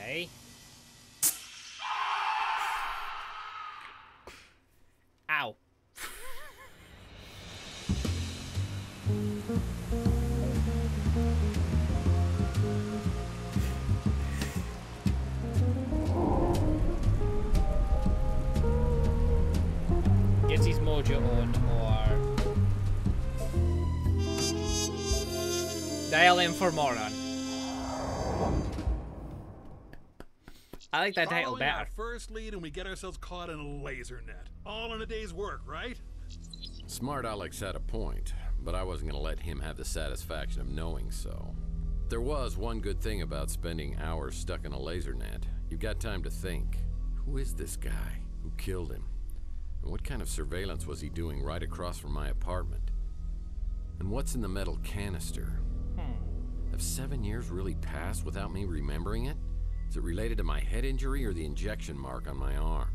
Okay. Ow. Gets his mojo on, or dial in for moron. I like that title Following our better. first lead, and we get ourselves caught in a laser net. All in a day's work, right? Smart Alex had a point, but I wasn't going to let him have the satisfaction of knowing so. There was one good thing about spending hours stuck in a laser net. You got time to think. Who is this guy? Who killed him? And what kind of surveillance was he doing right across from my apartment? And what's in the metal canister? Have 7 years really passed without me remembering it? Is it related to my head injury or the injection mark on my arm?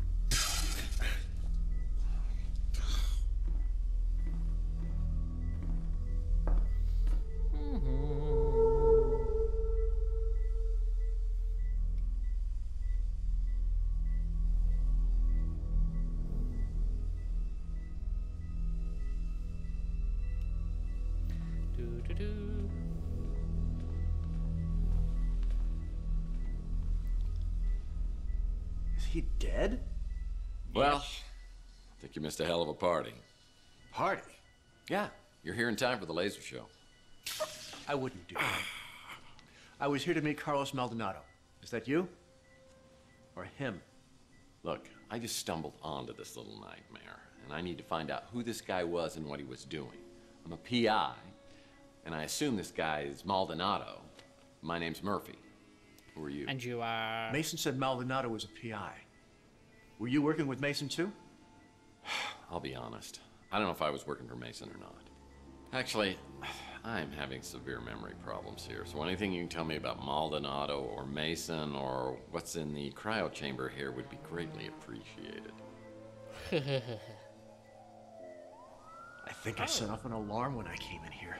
Do-do-do. Is he dead? Well, I think you missed a hell of a party. Party? Yeah, you're here in time for the laser show. I wouldn't do that. I was here to meet Carlos Maldonado. Is that you? Or him? Look, I just stumbled onto this little nightmare, and I need to find out who this guy was and what he was doing. I'm a PI, and I assume this guy is Maldonado. My name's Murphy. Who are you? And you are... Mason said Maldonado was a PI. Were you working with Mason too? I'll be honest. I don't know if I was working for Mason or not. Actually, I'm having severe memory problems here, so anything you can tell me about Maldonado or Mason or what's in the cryo chamber here would be greatly appreciated. I think I set off an alarm when I came in here.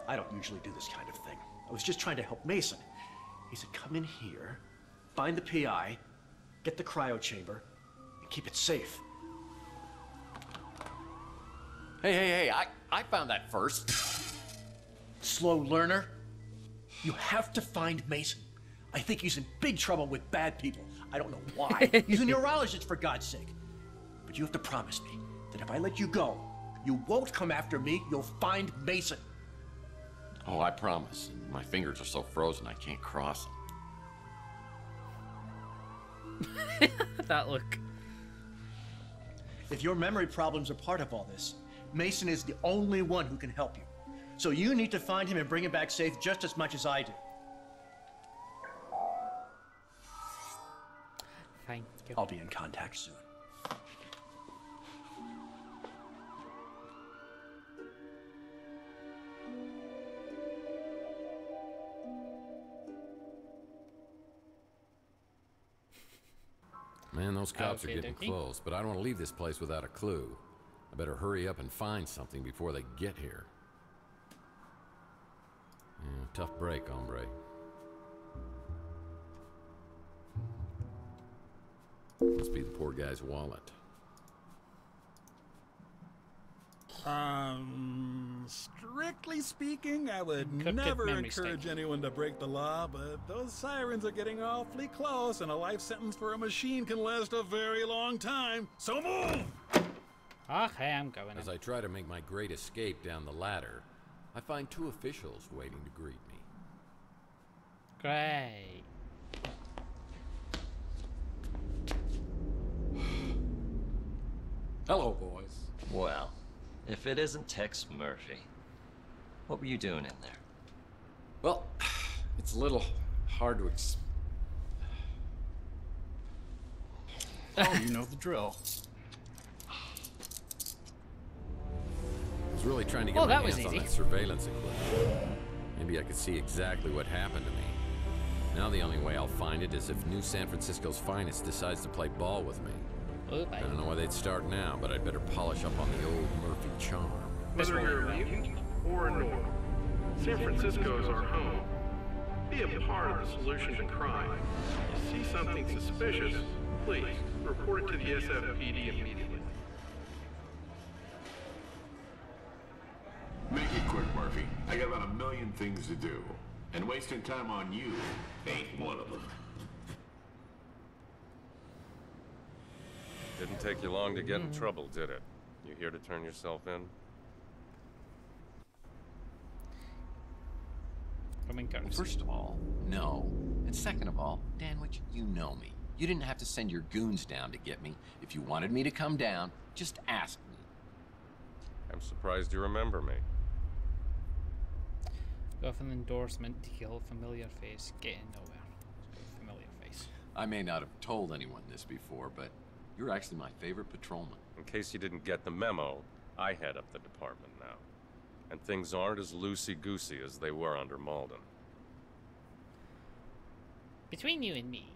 I don't usually do this kind of thing. I was just trying to help Mason. He said, come in here, find the PI, get the cryo chamber, and keep it safe. Hey, I found that first. Slow learner. You have to find Mason. I think he's in big trouble with bad people. I don't know why. He's a neurologist, for God's sake. But you have to promise me that if I let you go, you won't come after me. You'll find Mason. Oh, I promise. My fingers are so frozen I can't cross them. That look. If your memory problems are part of all this, Mason is the only one who can help you. So you need to find him and bring him back safe just as much as I do. Thank you. I'll be in contact soon. Man, those cops are Okay, getting dokie. close, but I don't want to leave this place without a clue. I better hurry up and find something before they get here. Yeah, tough break, hombre. Must be the poor guy's wallet. Strictly speaking, I would Encrypted never memory encourage stick. anyone to break the law, but those sirens are getting awfully close, and a life sentence for a machine can last a very long time. So move! Okay, I'm going As in. I try to make my great escape down the ladder, I find two officials waiting to greet me. Great. Hello, boys. Well, if it isn't Tex Murphy, what were you doing in there? Well, it's a little hard to Oh, you know the drill. I was really trying to get Well, my that was hands on easy. that surveillance equipment. Maybe I could see exactly what happened to me. Now the only way I'll find it is if New San Francisco's finest decides to play ball with me. Oh, I don't know why they'd start now, but I'd better polish up on the old Murphy charm. Whether you're a mutant or a normal, San Francisco is our home. Be a part of the solution to crime. You see something suspicious, please report it to the SFPD immediately. Make it quick, Murphy. I got about 1 million things to do. And wasting time on you ain't one of them. Didn't take you long to get in trouble, did it? You here to turn yourself in? Well, first of all, no. And second of all, Danwich, you know me. You didn't have to send your goons down to get me. If you wanted me to come down, just ask me. I'm surprised you remember me. Go for an endorsement to kill a familiar face. Getting nowhere. Familiar face. I may not have told anyone this before, but you're actually my favorite patrolman. In case you didn't get the memo, I head up the department now. And things aren't as loosey-goosey as they were under Malden. Between you and me.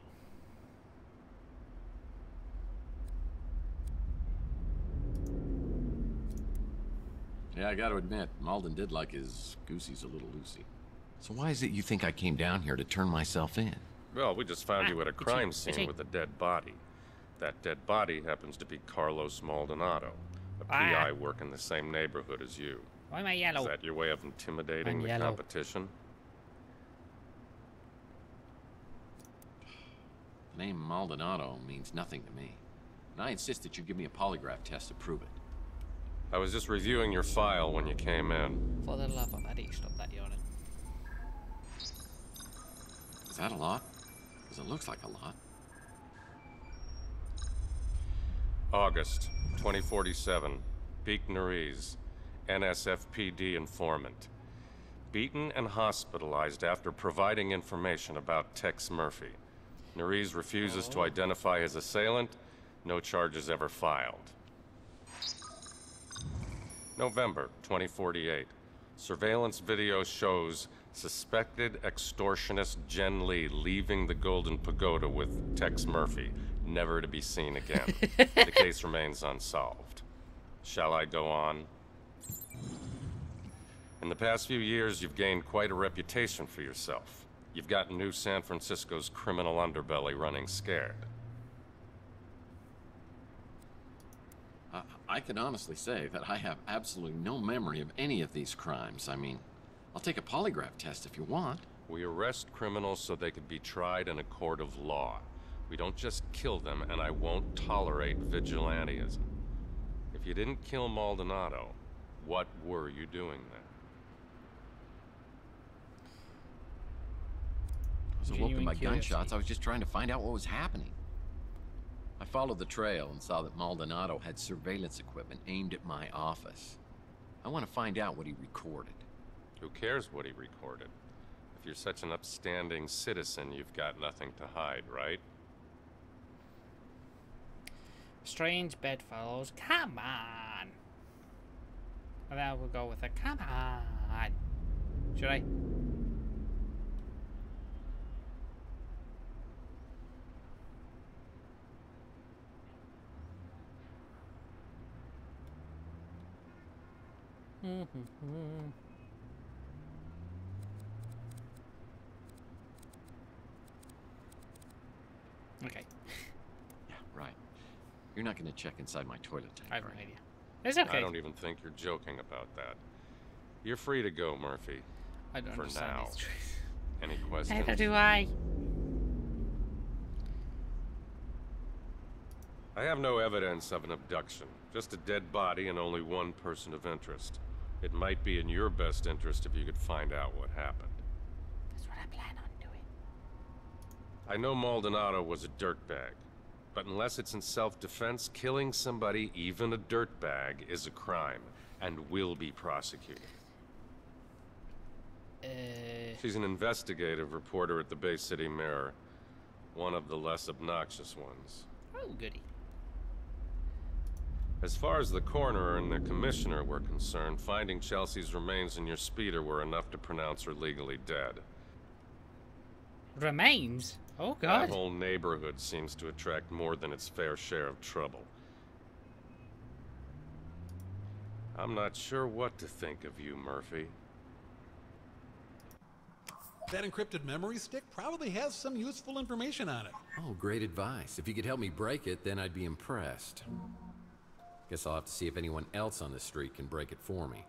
Yeah, I gotta admit, Malden did like his goosies a little loosey. So why is it you think I came down here to turn myself in? Well, we just found you at a crime scene with a dead body. That dead body happens to be Carlos Maldonado, a PI working the same neighborhood as you. Why am I yellow? Is that your way of intimidating I'm the yellow. competition? The name Maldonado means nothing to me. And I insist that you give me a polygraph test to prove it. I was just reviewing your file when you came in. For the love of Eddie, stop that yawning. Is that a lot? Because it looks like a lot. August 2047. Beak Nariz, NSFPD informant. Beaten and hospitalized after providing information about Tex Murphy. Nariz refuses to identify his assailant. No charges ever filed. November 2048. Surveillance video shows suspected extortionist Jen Lee leaving the Golden Pagoda with Tex Murphy, never to be seen again. The case remains unsolved. Shall I go on? In the past few years, you've gained quite a reputation for yourself. You've gotten New San Francisco's criminal underbelly running scared. I can honestly say that I have absolutely no memory of any of these crimes. I mean, I'll take a polygraph test if you want. We arrest criminals so they could be tried in a court of law. We don't just kill them, and I won't tolerate vigilantism. If you didn't kill Maldonado, what were you doing there? I was awoken by gunshots. I was just trying to find out what was happening. I followed the trail and saw that Maldonado had surveillance equipment aimed at my office. I want to find out what he recorded. Who cares what he recorded? If you're such an upstanding citizen, you've got nothing to hide, right? Strange bedfellows. Come on. And then we'll go with a come on. Should I? Okay. Yeah, right. You're not going to check inside my toilet tank, I have no right? idea. It's okay. I don't even think you're joking about that. You're free to go, Murphy. I don't for understand now. these trees. Any questions? Neither do I. I have no evidence of an abduction. Just a dead body and only one person of interest. It might be in your best interest if you could find out what happened. That's what I plan on doing. I know Maldonado was a dirtbag, but unless it's in self-defense, killing somebody, even a dirtbag, is a crime and will be prosecuted. She's an investigative reporter at the Bay City Mirror, one of the less obnoxious ones. Oh, goody. As far as the coroner and the commissioner were concerned, finding Chelsea's remains in your speeder were enough to pronounce her legally dead. Remains? Oh, God. That whole neighborhood seems to attract more than its fair share of trouble. I'm not sure what to think of you, Murphy. That encrypted memory stick probably has some useful information on it. Oh, great advice. If you could help me break it, then I'd be impressed. Guess I'll have to see if anyone else on the street can break it for me.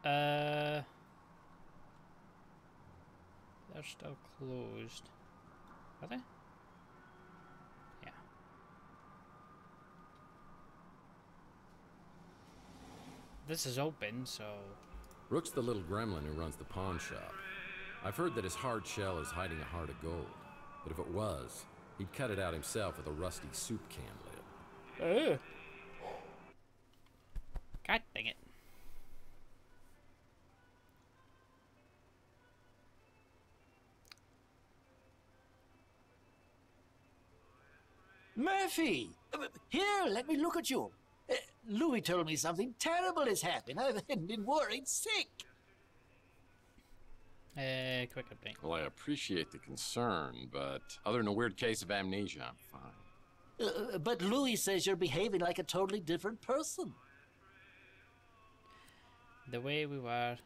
They're still closed. Are they? Yeah. This is open, so... Rook's the little gremlin who runs the pawn shop. I've heard that his hard shell is hiding a heart of gold. But if it was, he'd cut it out himself with a rusty soup can lid. God dang it. Murphy! Here, let me look at you. Louis told me something terrible has happened. I've been worried sick. Quick update. Well, I appreciate the concern, but other than a weird case of amnesia, I'm fine. But Louis says you're behaving like a totally different person. The way we were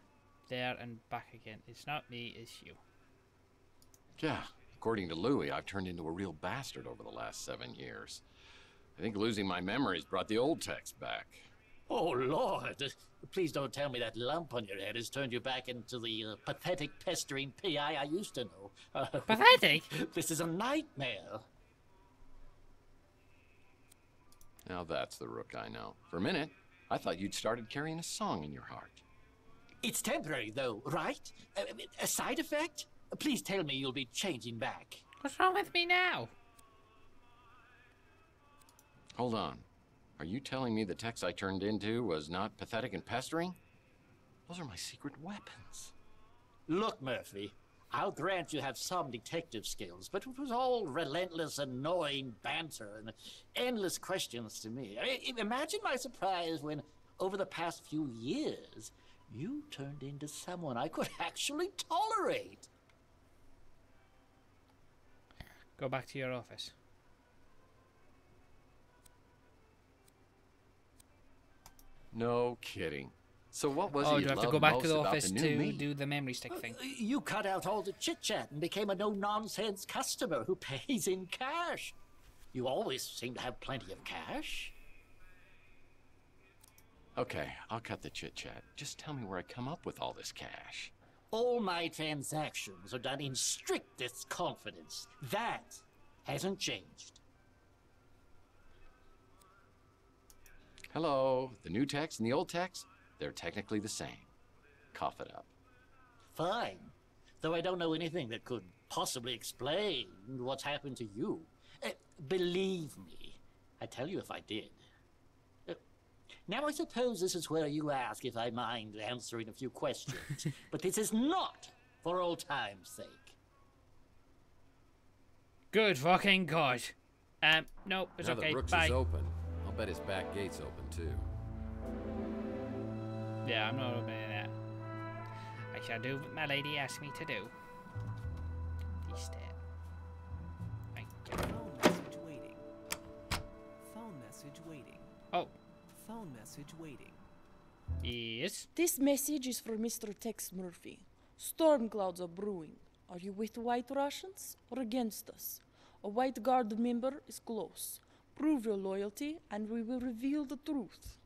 there and back again. It's not me, it's you. Yeah, according to Louis, I've turned into a real bastard over the last 7 years. I think losing my memories brought the old Tex back. Oh, Lord. Please don't tell me that lump on your head has turned you back into the pathetic, pestering PI I used to know. Pathetic? This is a nightmare. Now that's the Rook I know. For a minute, I thought you'd started carrying a song in your heart. It's temporary, though, right? A side effect? Please tell me you'll be changing back. What's wrong with me now? Hold on. Are you telling me the text I turned into was not pathetic and pestering? Those are my secret weapons. Look, Murphy, I'll grant you have some detective skills, but it was all relentless, annoying banter and endless questions to me. Imagine my surprise when, over the past few years, you turned into someone I could actually tolerate. Go back to your office. No kidding. So what was Oh, it do you I have to loved go back most to the about office the new to me? do the memory stick thing? You cut out all the chit-chat and became a no-nonsense customer who pays in cash. You always seem to have plenty of cash. Okay, I'll cut the chit-chat. Just tell me where I come up with all this cash. All my transactions are done in strictest confidence. That hasn't changed. Hello, the new text and the old text, they're technically the same. Cough it up. Fine. Though I don't know anything that could possibly explain what's happened to you. Believe me, I'd tell you if I did. Now I suppose this is where you ask if I mind answering a few questions. But this is not for old time's sake. Good fucking God. No, it's Now okay. the Rook's Bye. is open. I'll bet his back gate's open too. Yeah, I'm not opening that. I shall do what my lady asked me to do. Please stay. Thank you. Phone message waiting. Phone message waiting. Oh. Phone message waiting. Yes? This message is for Mr. Tex Murphy. Storm clouds are brewing. Are you with White Russians or against us? A White Guard member is close. Prove your loyalty and we will reveal the truth.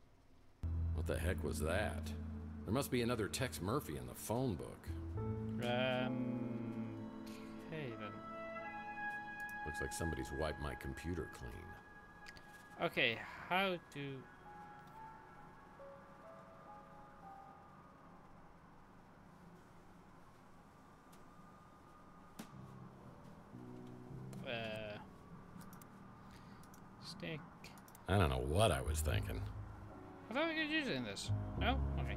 What the heck was that? There must be another Tex Murphy in the phone book. Okay then. Looks like somebody's wiped my computer clean. Okay, how do... Stick. I don't know what I was thinking. I thought we could use it in this. No? Okay.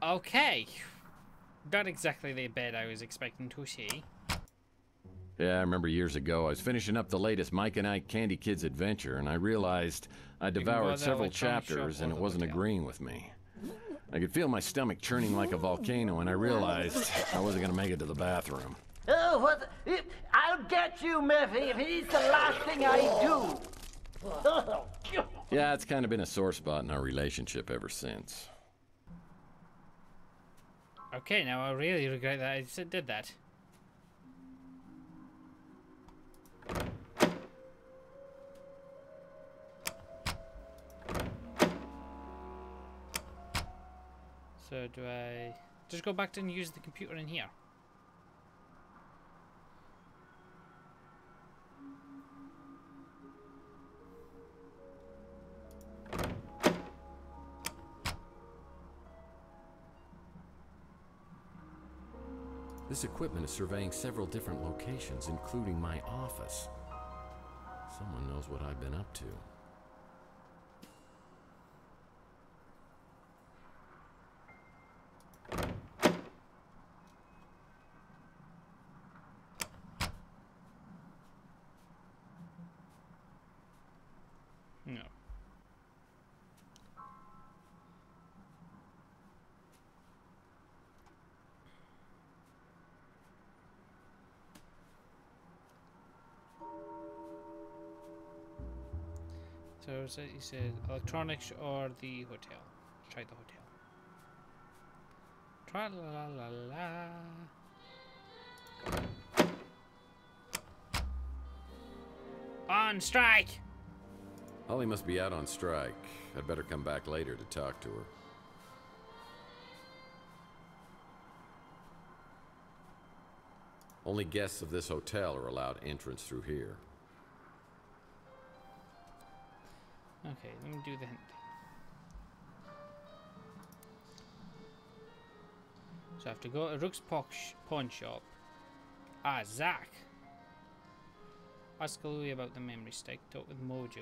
Okay. Not exactly the bed I was expecting to see. Yeah, I remember years ago, I was finishing up the latest Mike and Ike Candy Kids adventure, and I realized I devoured several chapters and it wasn't agreeing with me. I could feel my stomach churning like a volcano, and I realized I wasn't going to make it to the bathroom. Oh, what? I'll get you, Murphy, if it's the last thing I do. Yeah, it's kind of been a sore spot in our relationship ever since. Okay, now I really regret that I did that. So do I just go back and use the computer in here? This equipment is surveying several different locations, including my office. Someone knows what I've been up to. No. So you said electronics or the hotel. Try the hotel. Tra la la la. on strike. Holly must be out on strike. I'd better come back later to talk to her. Only guests of this hotel are allowed entrance through here. Okay, let me do the hint. So I have to go to Rook's pawn shop. Ah, Zach. Ask Louis about the memory stick. Talk with Mojo.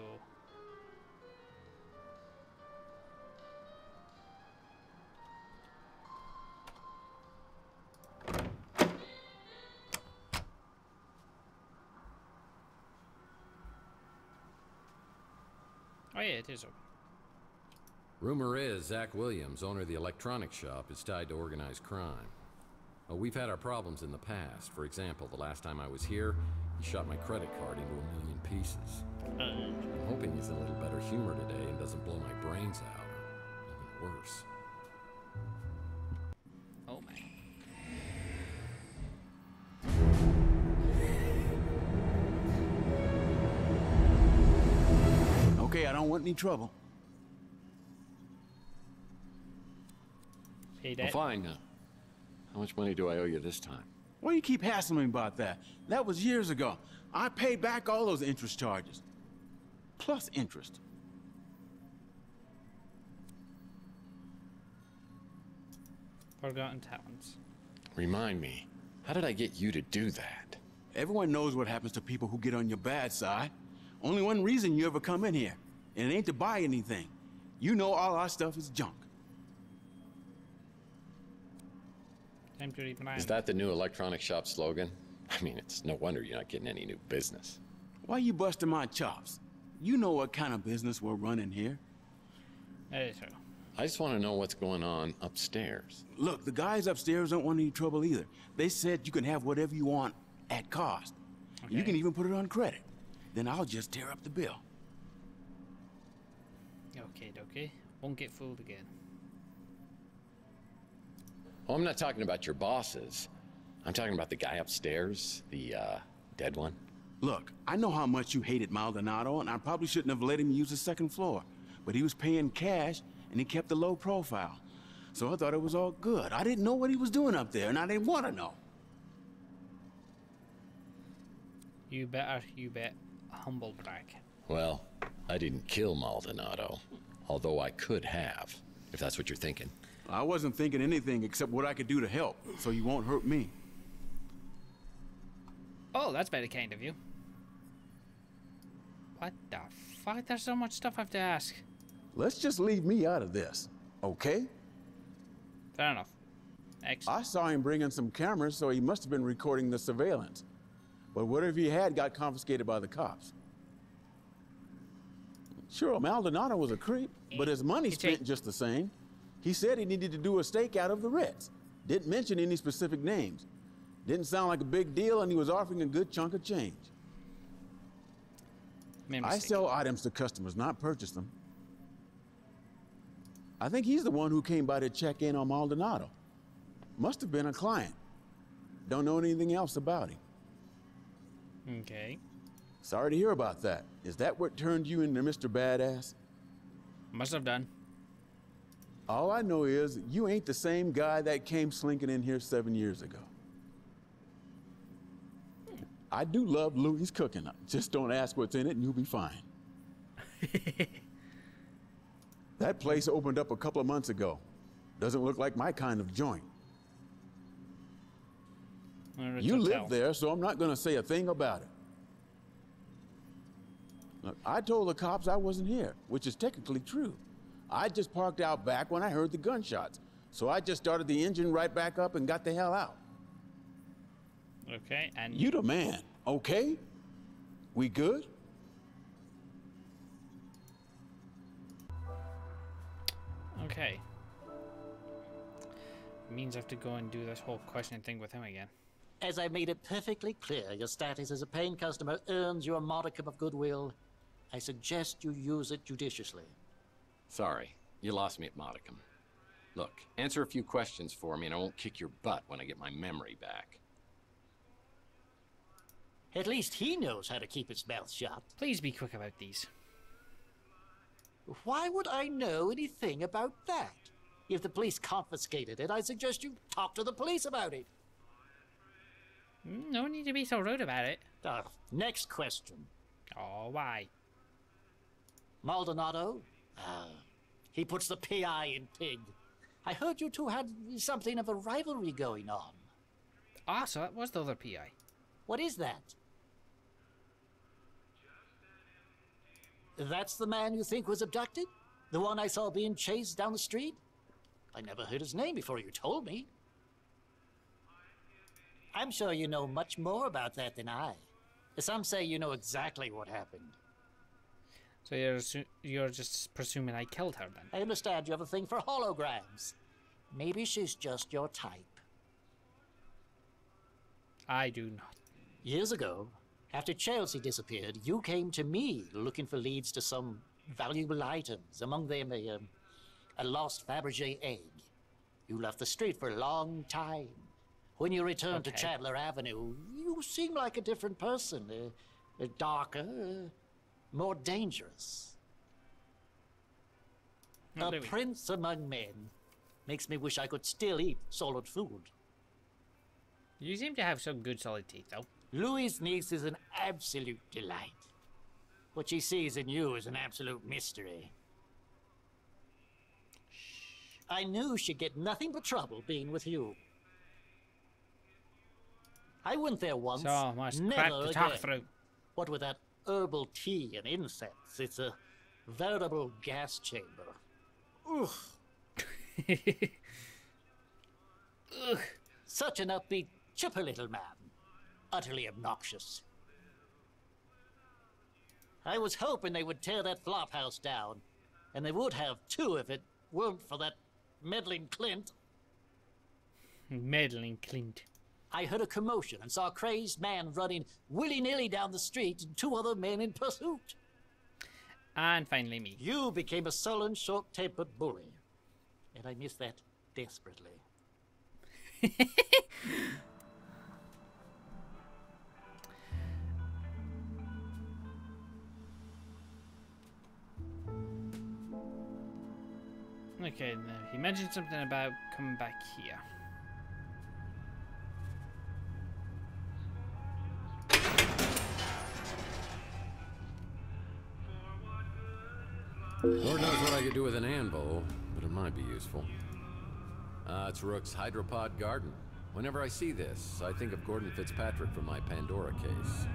Oh yeah, it is open. Rumor is Zach Williams, owner of the electronics shop, is tied to organized crime. Oh, we've had our problems in the past. For example, the last time I was here, he shot my credit card into 1,000,000 pieces. I'm hoping he's in a little better humor today and doesn't blow my brains out, or even worse. Oh man. Okay, I don't want any trouble. Pay Well, fine. How much money do I owe you this time? Why do you keep hassling me about that? That was years ago. I paid back all those interest charges. Plus interest. Forgotten talents. Remind me, how did I get you to do that? Everyone knows what happens to people who get on your bad side. Only one reason you ever come in here, and it ain't to buy anything. You know all our stuff is junk. Time to read my Is that the new electronic shop slogan? I mean, it's no wonder you're not getting any new business. Why you busting my chops? You know what kind of business we're running here. That is true. I just want to know what's going on upstairs. Look, the guys upstairs don't want any trouble either. They said you can have whatever you want at cost. Okay. You can even put it on credit. Then I'll just tear up the bill. Okay. Won't get fooled again. Oh, I'm not talking about your bosses. I'm talking about the guy upstairs, the, dead one. Look, I know how much you hated Maldonado, and I probably shouldn't have let him use the second floor. But he was paying cash, and he kept a low profile. So I thought it was all good. I didn't know what he was doing up there, and I didn't want to know. You bet. Humble brag. Well, I didn't kill Maldonado, although I could have, if that's what you're thinking. I wasn't thinking anything except what I could do to help, so you won't hurt me. Oh, that's very kind of you. What the fuck? There's so much stuff I have to ask. Let's just leave me out of this, okay? Fair enough. Excellent. I saw him bring in some cameras, so he must have been recording the surveillance. But whatever he had got confiscated by the cops. Sure, Maldonado was a creep, but his money spent just the same. He said he needed to do a stakeout of the Ritz. Didn't mention any specific names. Didn't sound like a big deal, and he was offering a good chunk of change. I sell items to customers, not purchase them. I think he's the one who came by to check in on Maldonado. Must have been a client. Don't know anything else about him. Okay. Sorry to hear about that. Is that what turned you into Mr. Badass? Must have done. All I know is you ain't the same guy that came slinking in here 7 years ago. I do love Louis' cooking. Just don't ask what's in it and you'll be fine. That place opened up a couple of months ago. Doesn't look like my kind of joint. You live there, so I'm not going to say a thing about it. Look, I told the cops I wasn't here, which is technically true. I just parked out back when I heard the gunshots, so I just started the engine right back up and got the hell out. Okay, and... You the man, okay? We good? Okay. Means I have to go and do this whole question thing with him again. As I made it perfectly clear, your status as a paying customer earns you a modicum of goodwill. I suggest you use it judiciously. Sorry, you lost me at modicum. Look, answer a few questions for me and I won't kick your butt when I get my memory back. At least he knows how to keep his mouth shut. Please be quick about these. Why would I know anything about that? If the police confiscated it, I suggest you talk to the police about it. No need to be so rude about it. Next question. Oh, why? Maldonado? He puts the PI in pig. I heard you two had something of a rivalry going on. Ah, so that was the other PI. What is that? That's the man you think was abducted? The one I saw being chased down the street? I never heard his name before you told me. I'm sure you know much more about that than I. Some say you know exactly what happened. So you're just presuming I killed her then? I understand you have a thing for holograms. Maybe she's just your type. I do not. Years ago, after Chelsea disappeared, you came to me looking for leads to some valuable items, among them a lost Fabergé egg. You left the street for a long time. When you returned to Chandler Avenue, you seemed like a different person, darker, more dangerous. A prince among men. Makes me wish I could still eat solid food. You seem to have some good solid teeth, though. Louis' niece is an absolute delight. What she sees in you is an absolute mystery. I knew she'd get nothing but trouble being with you. I went there once. So much crap to talk through. What with that herbal tea and incense, it's a veritable gas chamber. Ugh. Ugh. Such an upbeat, chipper little man. Utterly obnoxious. I was hoping they would tear that flop house down, and they would have too if it weren't for that meddling Clint. Meddling Clint. I heard a commotion and saw a crazed man running willy-nilly down the street and two other men in pursuit. And finally me. You became a sullen, short-tempered bully. And I miss that desperately. Okay, now he mentioned something about coming back here. Lord knows what I could do with an anvil, but it might be useful. It's Rook's Hydropod Garden. Whenever I see this, I think of Gordon Fitzpatrick from my Pandora case.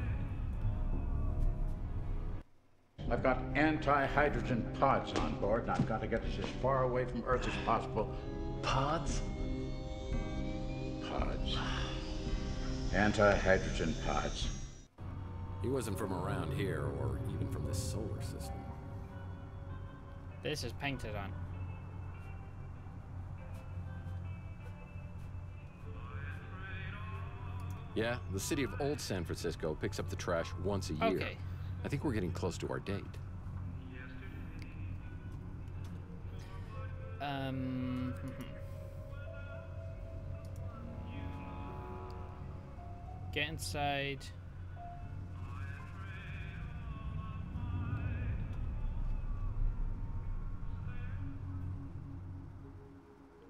I've got anti-hydrogen pods on board, and I've got to get us as far away from Earth as possible. Pods? Pods. Anti-hydrogen pods. He wasn't from around here, or even from this solar system. This is painted on. Yeah, the city of Old San Francisco picks up the trash once a year. Okay. I think we're getting close to our date. Get inside.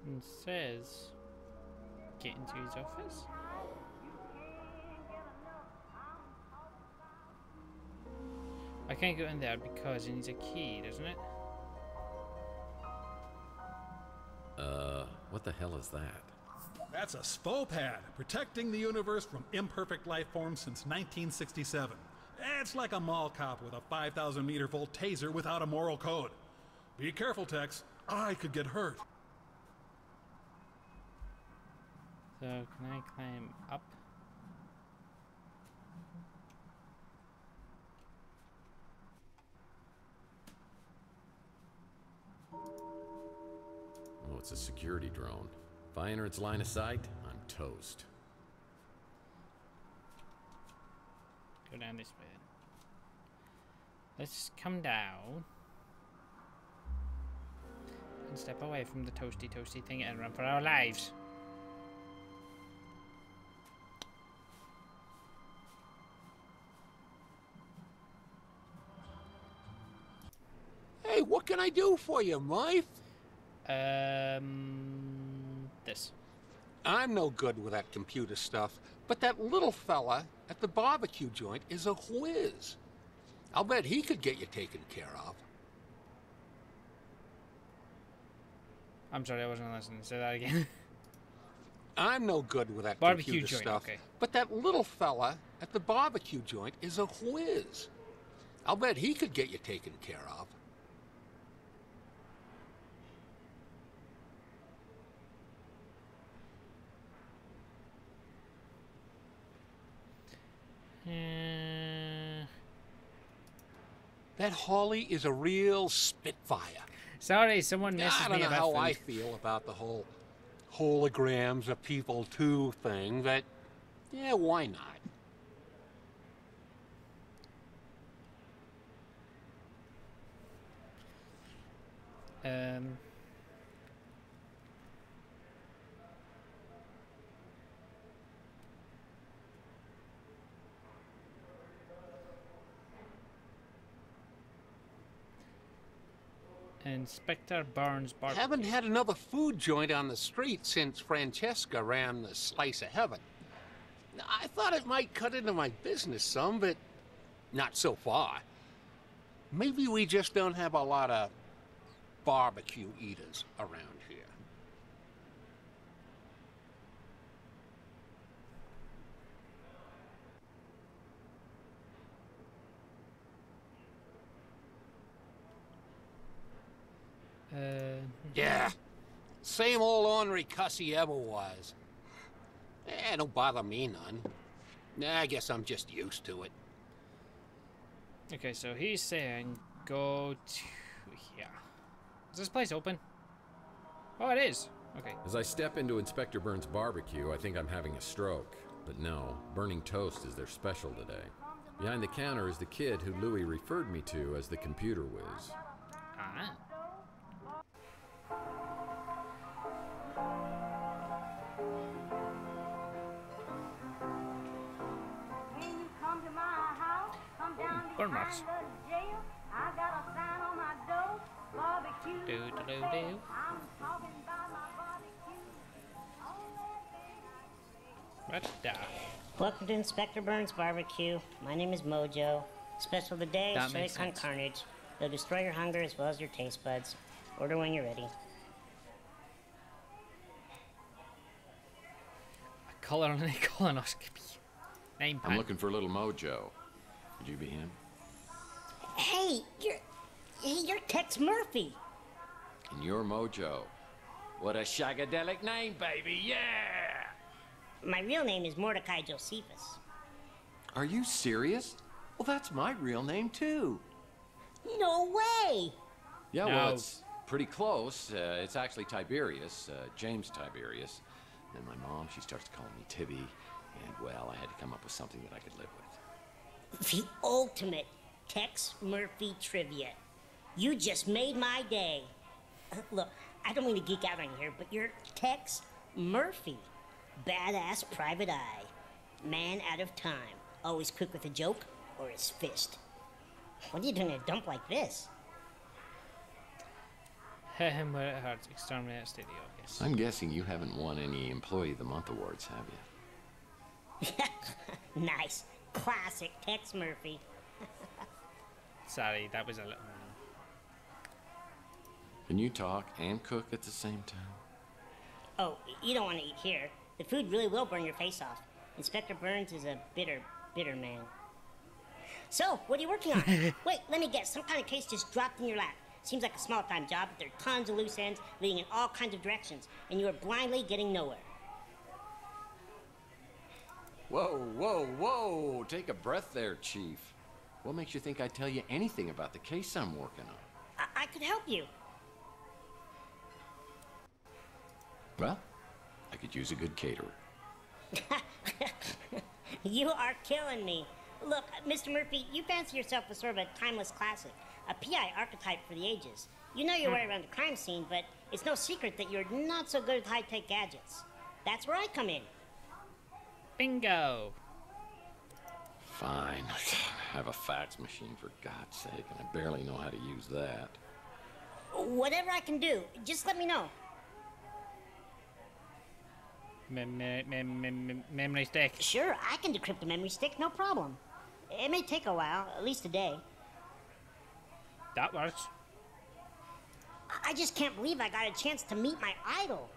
And says, get into his office. I can't go in there because it needs a key, doesn't it? What the hell is that? That's a SPOPAD, protecting the universe from imperfect life forms since 1967. It's like a mall cop with a 5,000 meter volt taser without a moral code. Be careful, Tex. I could get hurt. So, can I climb up? Oh, it's a security drone. If I enter its line of sight, I'm toast. Go down this way. Let's come down. And step away from the toasty thing and run for our lives. what can I do for you, Murph? This. I'm no good with that computer stuff, but that little fella at the barbecue joint is a whiz. I'll bet he could get you taken care of. I'm sorry, I wasn't listening. Say that again. I'm no good with that Barbecue computer joint, stuff, okay. but that little fella at the barbecue joint is a whiz. I'll bet he could get you taken care of. That Holly is a real spitfire. Sorry, someone messaged I don't me know about how food. I feel about the whole holograms of people too thing, but yeah, why not? Inspector Burns Barbecue. Haven't had another food joint on the street since Francesca ran the Slice of Heaven. I thought it might cut into my business some, but not so far. Maybe we just don't have a lot of barbecue eaters around here. Yeah, same old ornery cuss he ever was. Don't bother me none. I guess I'm just used to it. Okay, so he's saying go to here. Is this place open? Oh, it is. Okay. As I step into Inspector Burns' barbecue, I think I'm having a stroke. But no, burning toast is their special today. Behind the counter is the kid who Louis referred me to as the computer whiz. Ah. Burn marks. Do. What the? Welcome to Inspector Burns Barbecue. My name is Mojo. Special today That is makes Shuriken sense. Carnage. They'll destroy your hunger as well as your taste buds. Order when you're ready. A colonoscopy. Name I'm looking for little Mojo. Could you be him? Hey, you're Tex Murphy. And you're Mojo. What a shagadelic name, baby, yeah! My real name is Mordecai Josephus. Are you serious? Well, that's my real name, too. No way! Yeah, well, it's pretty close. It's actually Tiberius, James Tiberius. And my mom, she starts calling me Tibby. And, well, I had to come up with something that I could live with. The ultimate Tex Murphy trivia. You just made my day. Look, I don't mean to geek out on you here, but you're Tex Murphy. Badass private eye. Man out of time. Always quick with a joke or his fist. What are you doing in a dump like this? Hit him where it hurts. Exterminate Studio, yes. I'm guessing you haven't won any Employee of the Month awards, have you? Nice. Classic Tex Murphy. Sorry, that was a little... Can you talk and cook at the same time? Oh, you don't want to eat here. The food really will burn your face off. Inspector Burns is a bitter man. So, what are you working on? Wait, let me guess. Some kind of case just dropped in your lap. Seems like a small-time job, but there are tons of loose ends leading in all kinds of directions, and you are blindly getting nowhere. Whoa, whoa, whoa! Take a breath there, Chief. What makes you think I'd tell you anything about the case I'm working on? I could help you. Well, I could use a good caterer. You are killing me. Look, Mr. Murphy, you fancy yourself as sort of a timeless classic, a PI archetype for the ages. You know your way around the crime scene, but it's no secret that you're not so good with high-tech gadgets. That's where I come in. Bingo! Fine. I have a fax machine, for God's sake, and I barely know how to use that. Whatever I can do, just let me know. Memory stick. Sure, I can decrypt the memory stick, no problem. It may take a while, at least a day. That works. I just can't believe I got a chance to meet my idol.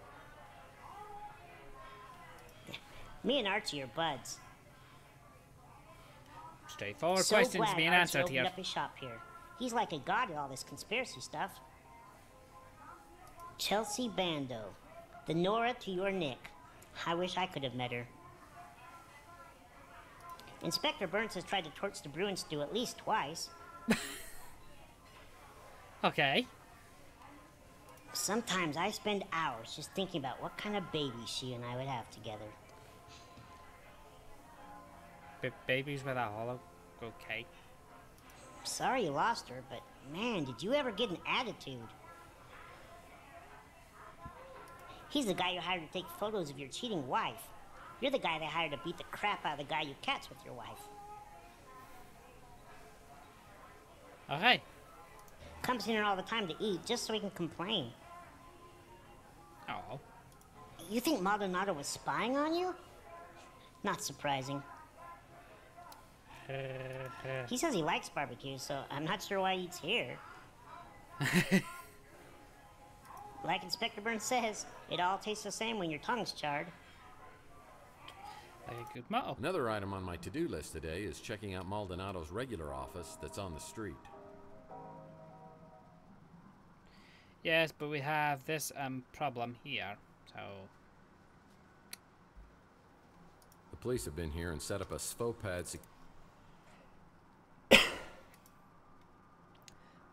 Me and Archie are buds. Straightforward So questions glad being Archie answered opened here. up his shop here. He's like a god at all this conspiracy stuff. Chelsea Bando, the Nora to your Nick. I wish I could have met her. Inspector Burns has tried to torch the Bruin stew at least twice. Okay. Sometimes I spend hours just thinking about what kind of baby she and I would have together. Babies with a hollow. Okay. Sorry you lost her, but man, did you ever get an attitude? He's the guy you hired to take photos of your cheating wife. You're the guy they hired to beat the crap out of the guy you catch with your wife. Okay. Comes in here all the time to eat just so he can complain. Oh. You think Maldonado was spying on you? Not surprising. He says he likes barbecue, so I'm not sure why he eats here. Like Inspector Burns says, it all tastes the same when your tongue's charred. A good motto. Another item on my to-do list today is checking out Maldonado's regular office that's on the street. Yes, but we have this problem here, so... The police have been here and set up a SFOPAD.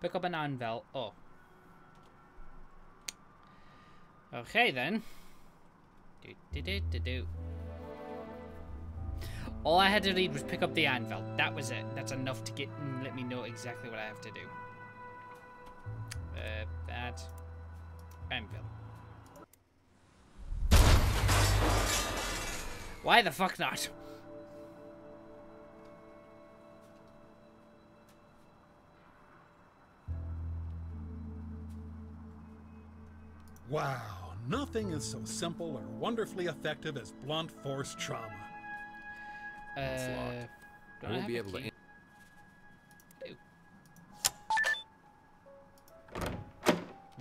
Pick up an anvil. Oh. Okay then. Do. All I had to read was pick up the anvil. That was it. That's enough to let me know exactly what I have to do. That anvil. Why the fuck not? Wow, nothing is so simple or wonderfully effective as blunt force trauma. It's locked. I won't be able to.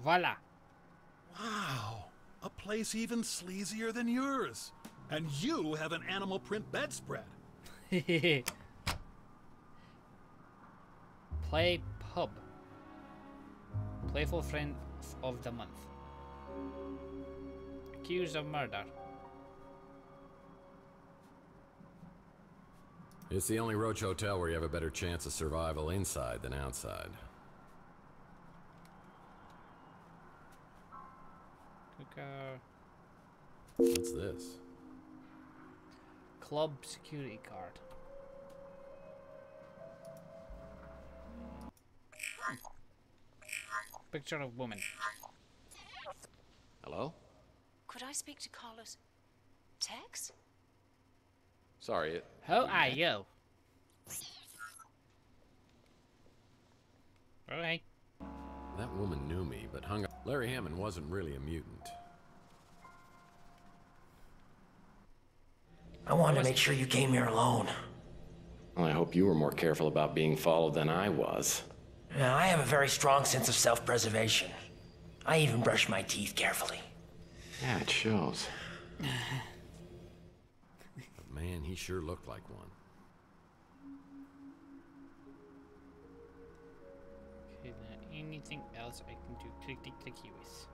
Voila. Wow, a place even sleazier than yours. And you have an animal print bedspread. Play pub. Playful friend of the month. Accused of murder. It's the only Roach hotel where you have a better chance of survival inside than outside. What's this? Club security card. Picture of woman. Hello? Could I speak to Carlos Tex? Sorry. Who are you? Okay. That woman knew me, but hung up. Larry Hammond wasn't really a mutant. I wanted to make sure you came here alone. Well, I hope you were more careful about being followed than I was. Yeah, I have a very strong sense of self-preservation. I even brush my teeth carefully. Yeah, it shows. But man, he sure looked like one. Okay, now anything else I can do clicky with?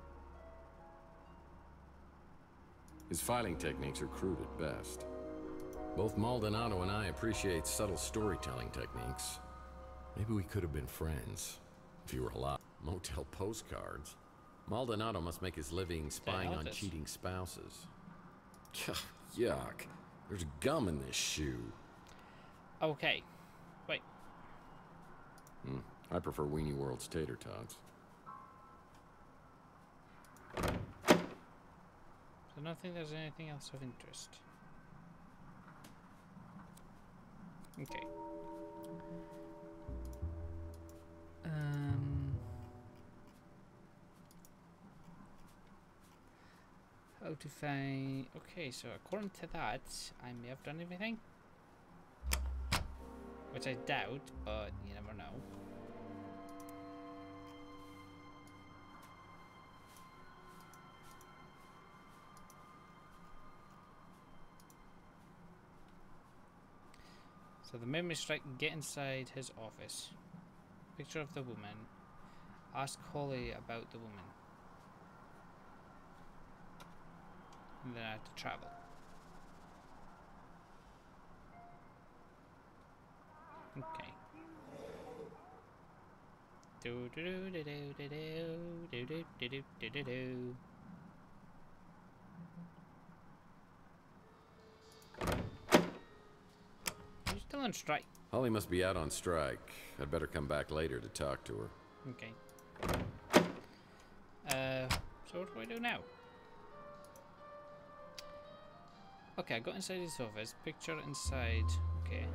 His filing techniques are crude at best. Both Maldonado and I appreciate subtle storytelling techniques. Maybe we could have been friends, if you were alive. Motel postcards. Maldonado must make his living spying on cheating spouses. Yuck. There's gum in this shoe. Okay. Wait. I prefer Weenie World's tater tots. So I don't think there's anything else of interest. Okay. to find... Okay, so according to that, I may have done everything. Which I doubt, but you never know. So the memory strike, get inside his office. Picture of the woman. Ask Holly about the woman. And then I have to travel. Okay. Do do do do do do do do do do do do do. You're still on strike. Holly must be out on strike. I'd better come back later to talk to her. Okay. So what do I do now? Okay, I got inside his office. Picture inside. Okay.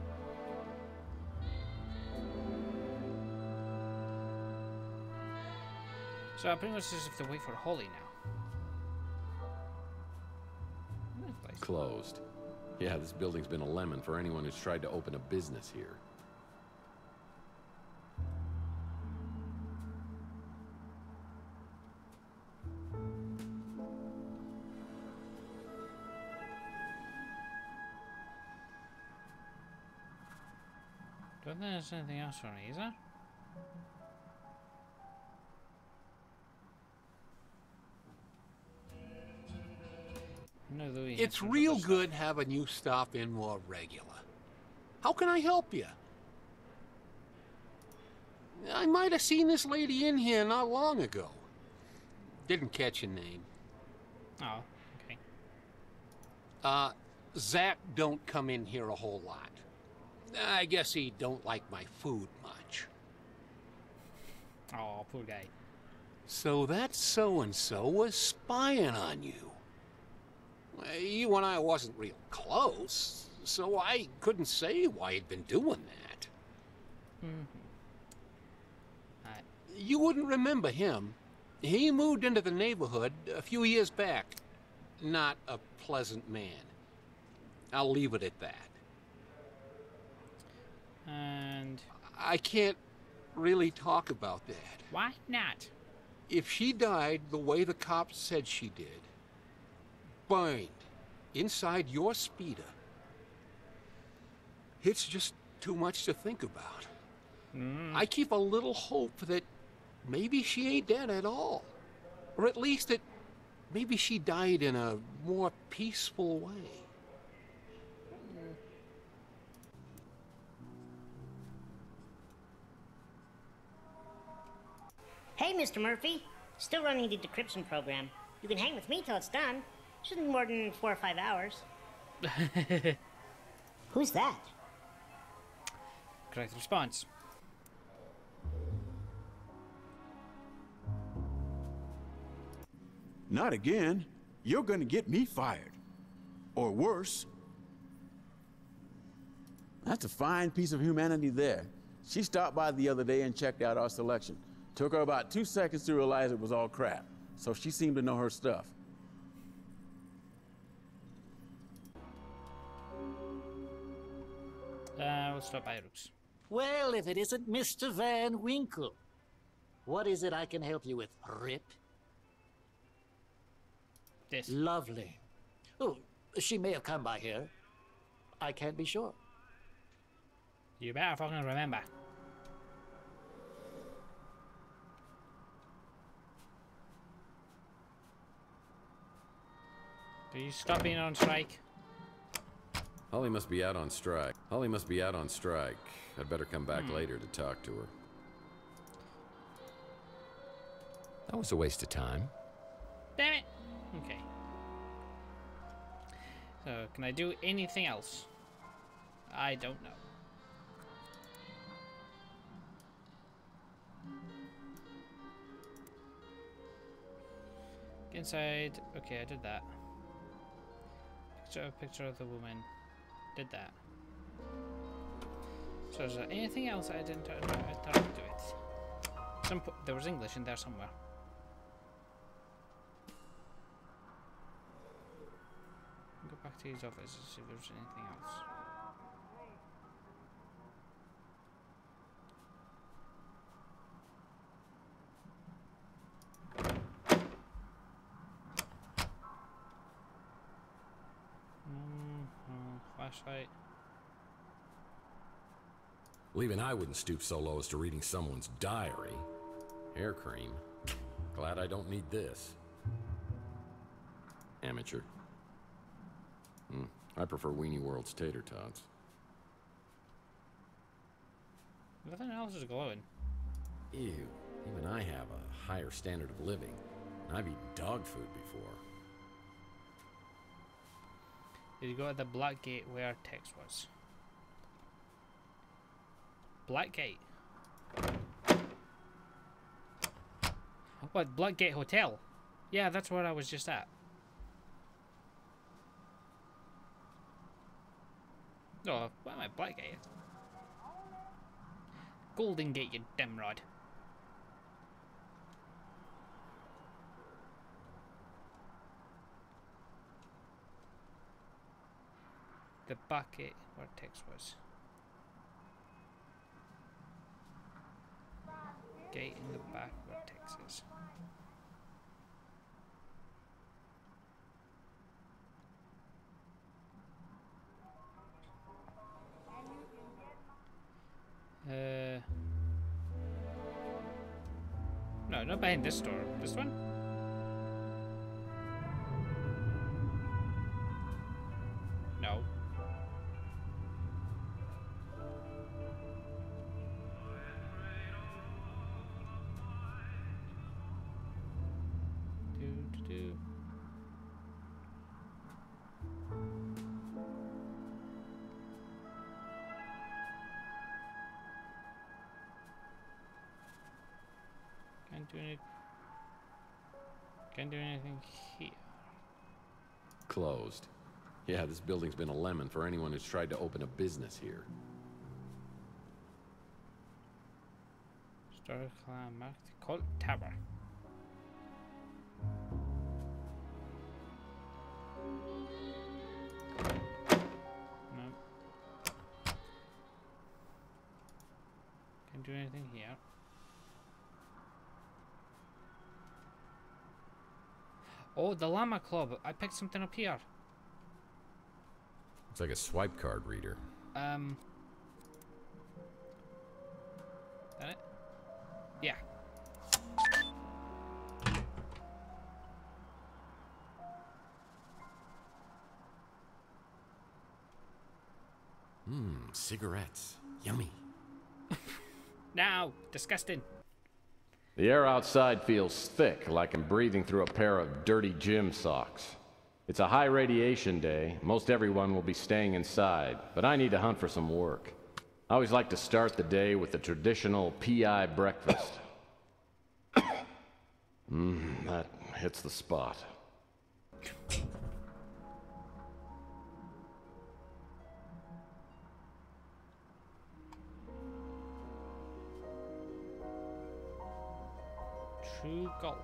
So I pretty much just have to wait for Holly now. Nice place. Closed. Yeah, this building's been a lemon for anyone who's tried to open a business here. Don't think there's anything else for me, is there? No, Louis. It's real good having you stop in more regular. How can I help you? I might have seen this lady in here not long ago. Didn't catch your name. Oh, okay. Zach don't come in here a whole lot. I guess he don't like my food much. Oh, poor guy. So that so-and-so was spying on you. You and I wasn't real close, so I couldn't say why he'd been doing that. Mm-hmm. You wouldn't remember him. He moved into the neighborhood a few years back. Not a pleasant man. I'll leave it at that. And... I can't really talk about that. Why not? If she died the way the cops said she did, burned inside your speeder, it's just too much to think about. I keep a little hope that maybe she ain't dead at all. Or at least that maybe she died in a more peaceful way. Hey, Mr. Murphy. Still running the decryption program. You can hang with me till it's done. Shouldn't be more than 4 or 5 hours. Who's that? Correct response. Not again. You're gonna get me fired. Or worse. That's a fine piece of humanity there. She stopped by the other day and checked out our selection. Took her about 2 seconds to realize it was all crap. So she seemed to know her stuff. We'll stop by Rooks. Well, if it isn't Mr. Van Winkle. What is it I can help you with, Rip? This. Lovely. Oh, she may have come by here. I can't be sure. You better fucking remember. Do you stop being on strike? Holly must be out on strike. Holly must be out on strike. I'd better come back later to talk to her. That was a waste of time. Damn it! Okay. So, can I do anything else? I don't know. Get inside. Okay, I did that. Picture of the woman. Did that. So is there anything else I didn't interact with? There was English in there somewhere. back to his office to see if there's anything else. Flashlight. Well, even I wouldn't stoop so low as to reading someone's diary. Hair cream. Glad I don't need this. Amateur. I prefer Weenie World's tater tots. Nothing else is glowing. Ew. Even I have a higher standard of living. I've eaten dog food before. Did you go to the Black Gate where Tex was? Black Gate? What, Black Gate Hotel? Yeah, that's where I was just at. No, what am I, Black Gate? Golden Gate, you dimrod. The bucket where Tex was. Gate in the back where Tex is. No, not behind this door. This one? No. Do. Can't do anything here. Closed. Yeah, this building's been a lemon for anyone who's tried to open a business here. Historical landmark, Colt Tower. No. Can't do anything here. Oh, the Llama Club. I picked something up here. Looks like a swipe card reader. That it? Yeah. Cigarettes. Yummy. Now, disgusting. The air outside feels thick, like I'm breathing through a pair of dirty gym socks. It's a high radiation day. Most everyone will be staying inside, but I need to hunt for some work. I always like to start the day with the traditional PI breakfast. That hits the spot. True golf.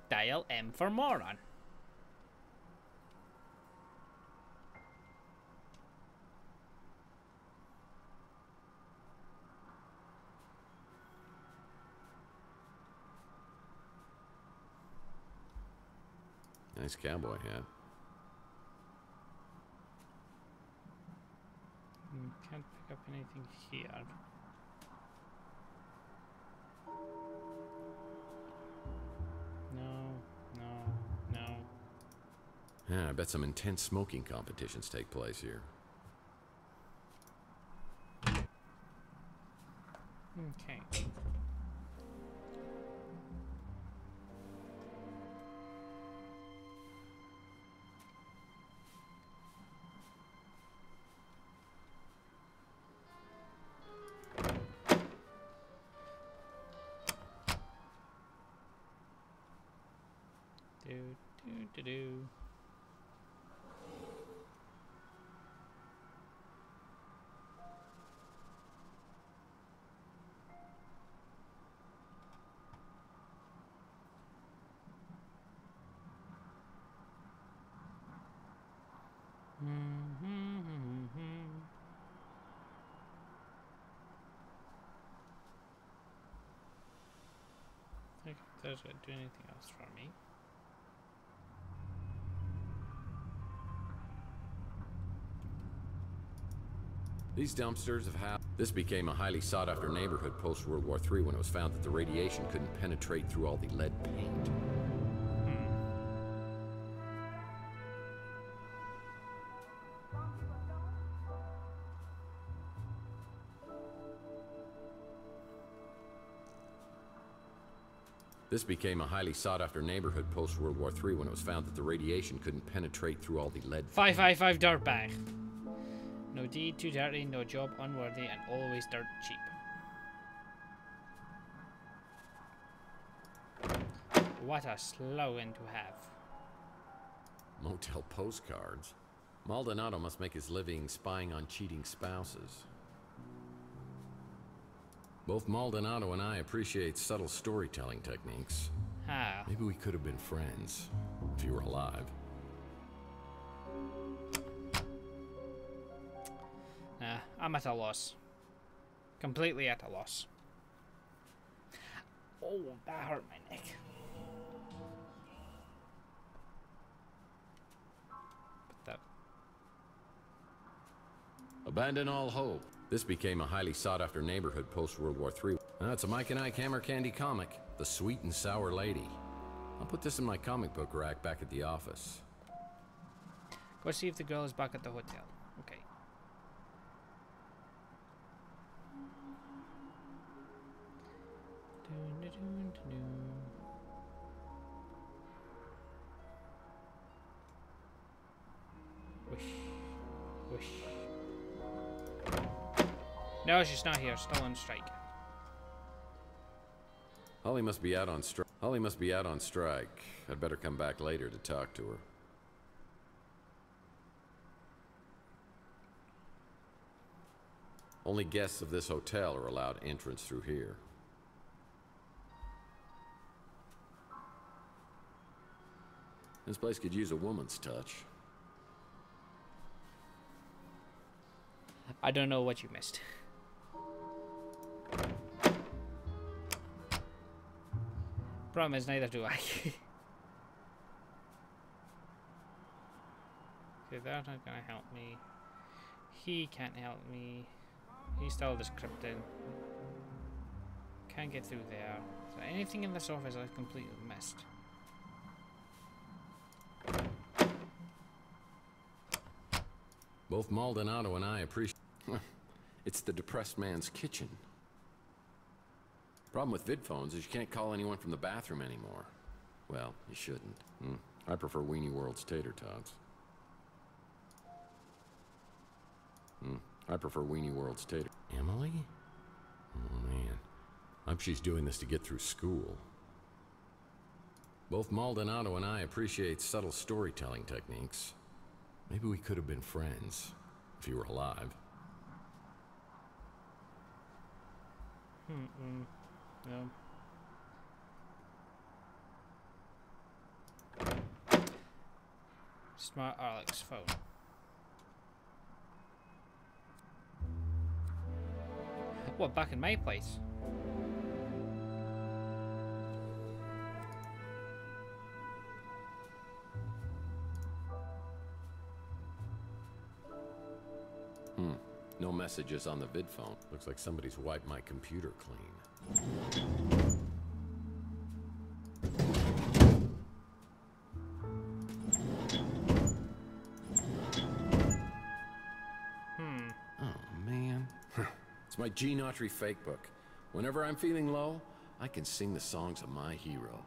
Dial M for moron. Nice cowboy hat. Can't pick up anything here. Yeah, I bet some intense smoking competitions take place here. Okay. Do. Okay, does it do anything else for me? These dumpsters have had... This became a highly sought-after neighborhood post-World War III when it was found that the radiation couldn't penetrate through all the lead paint. This became a highly sought-after neighborhood post-World War III when it was found that the radiation couldn't penetrate through all the lead... 555 dirtbag. No deed too dirty, no job unworthy, and always dirt cheap. What a slogan to have. Motel postcards? Maldonado must make his living spying on cheating spouses. Both Maldonado and I appreciate subtle storytelling techniques. Ah. Maybe we could have been friends, if you were alive. Nah, I'm at a loss. Completely at a loss. Oh, that hurt my neck. Put that. Abandon all hope. This became a highly sought-after neighborhood post-World War III. It's a Mike and Ike Hammer Candy comic, The Sweet and Sour Lady. I'll put this in my comic book rack back at the office. Go see if the girl is back at the hotel. Okay. Wish. Wish. No, she's not here. Still on strike. Holly must be out on strike. Holly must be out on strike. I'd better come back later to talk to her. Only guests of this hotel are allowed entrance through here. This place could use a woman's touch. I don't know what you missed. Problem is, neither do I. Okay, that's not gonna help me. He can't help me. He's still decrypted. Can't get through there. So anything in this office I've completely missed. Both Maldonado and I appreciate... It's the depressed man's kitchen. Problem with vid phones is you can't call anyone from the bathroom anymore. Well, you shouldn't. I prefer Weenie World's tater tots. I prefer Weenie World's tater... Emily? Oh, man. I hope she's doing this to get through school. Both Maldonado and I appreciate subtle storytelling techniques. Maybe we could have been friends, if you were alive. No. Smart Alex phone. What, back in my place? No messages on the vid phone. Looks like somebody's wiped my computer clean. my Gene Autry fake book. Whenever I'm feeling low, I can sing the songs of my hero.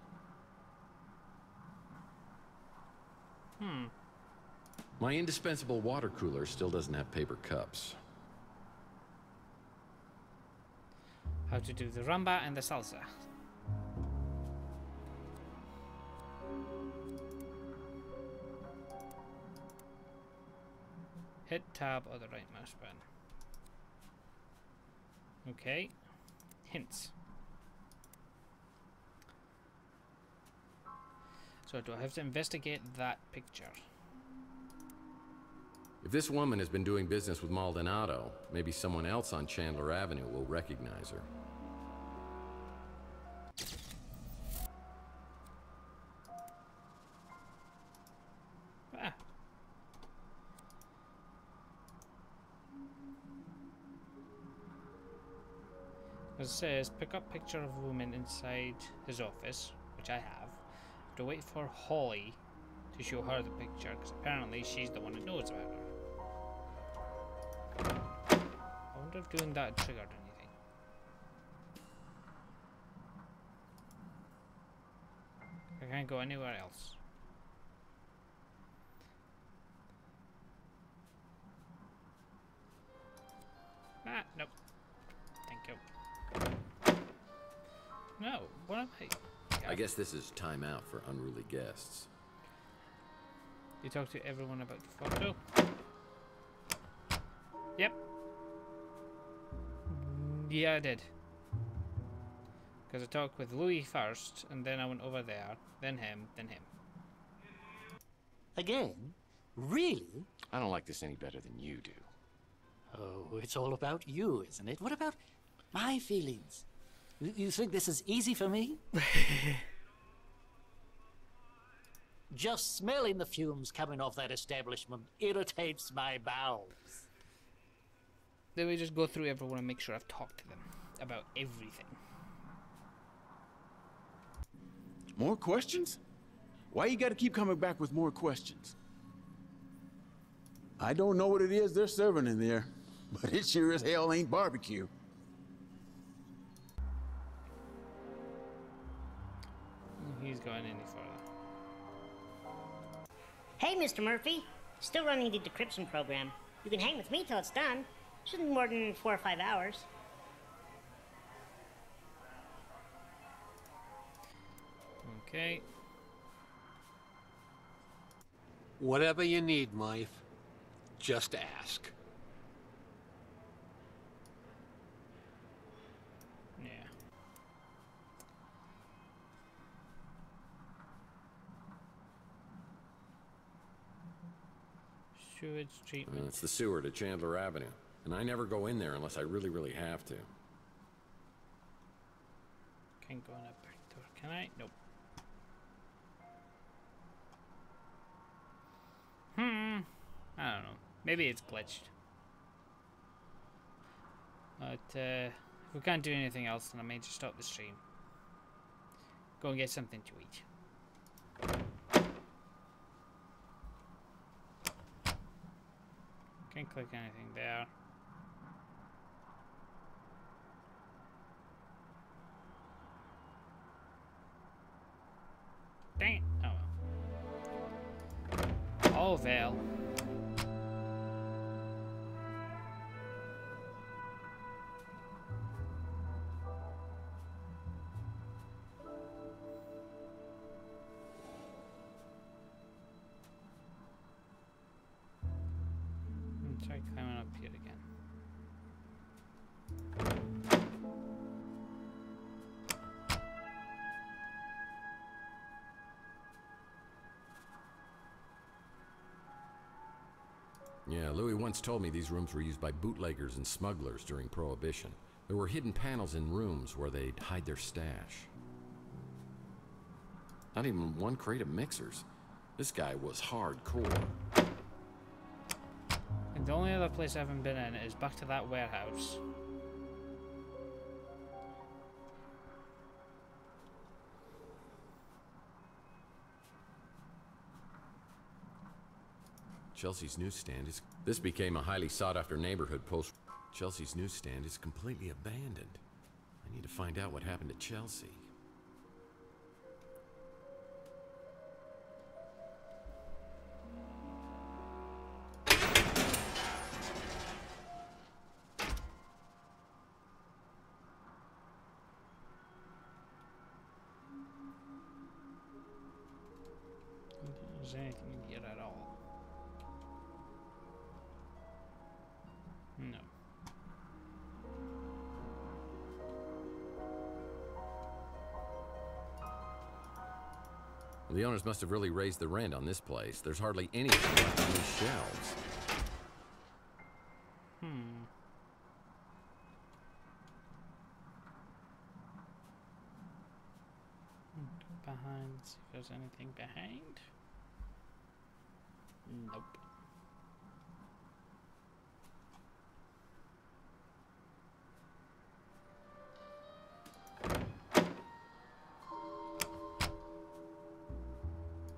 My indispensable water cooler still doesn't have paper cups. How to do the rumba and the salsa. Hit tab or the right mouse button. Okay. Hints. So do I have to investigate that picture? If this woman has been doing business with Maldonado, maybe someone else on Chandler Avenue will recognize her. Ah. As it says, pick up picture of woman inside his office, which I have. Have to wait for Holly to show her the picture, because apparently she's the one who knows about her. I wonder if doing that triggered anything. I can't go anywhere else. Ah, nope. Thank you. No, what am I? I guess this is time out for unruly guests. You talked to everyone about the photo? Yep. Yeah, I did. Because I talked with Louis first, and then I went over there, then him, then him. Again? Really? I don't like this any better than you do. Oh, it's all about you, isn't it? What about my feelings? You think this is easy for me? Just smelling the fumes coming off that establishment irritates my bowels. Then we just go through everyone and make sure I've talked to them about everything. More questions? Why you gotta keep coming back with more questions? I don't know what it is they're serving in there, but it sure as hell ain't barbecue. He's going any further. Hey, Mr. Murphy. Still running the decryption program. You can hang with me till it's done. Shouldn't be more than 4 or 5 hours. Okay. Whatever you need, Mythe, just ask. Yeah. Sewage treatment. It's the sewer to Chandler Avenue, and I never go in there unless I really, really have to. Can't go in that back door, can I? Nope. I don't know. Maybe it's glitched. But if we can't do anything else, then I may just stop the stream. Go and get something to eat. Can't click anything there. Dang it. Oh well. Oh, Vale. Try climbing up here again. Yeah, Louis once told me these rooms were used by bootleggers and smugglers during Prohibition. There were hidden panels in rooms where they'd hide their stash. Not even one crate of mixers. This guy was hardcore. And the only other place I haven't been in is back to that warehouse. Chelsea's newsstand is... This became a highly sought-after neighborhood post... Chelsea's newsstand is completely abandoned. I need to find out what happened to Chelsea. There's anything here at all? No. The owners must have really raised the rent on this place. There's hardly anything left on these shelves. Behind, see if there's anything behind. Nope.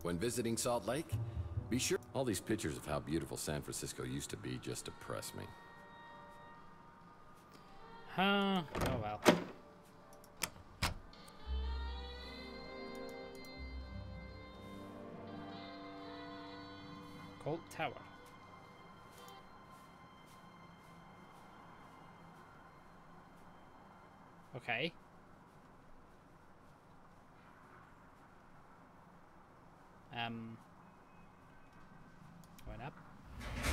When visiting Salt Lake, be sure... All these pictures of how beautiful San Francisco used to be just depress me. Huh? Oh well. Colt Tower. Okay. Going up.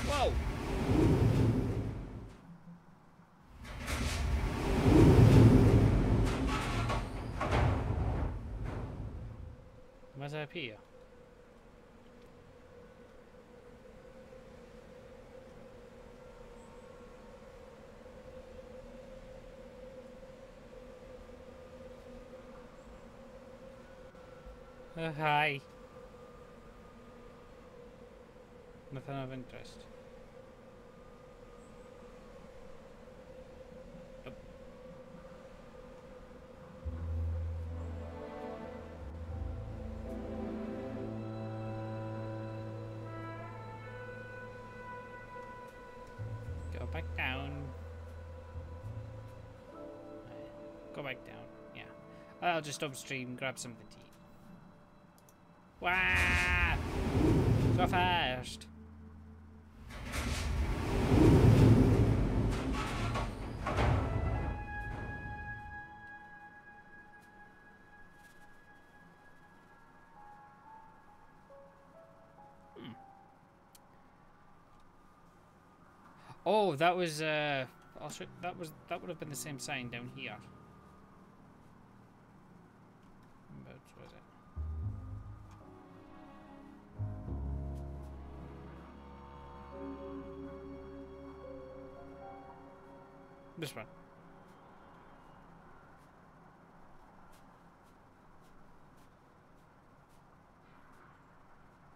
Whoa! What's up here? Hi. Nothing of interest. Nope. Go back down. Go back down. Yeah. I'll just upstream, grab something to eat. Wow! So fast! Oh, that was also that would have been the same sign down here. But was it? This one.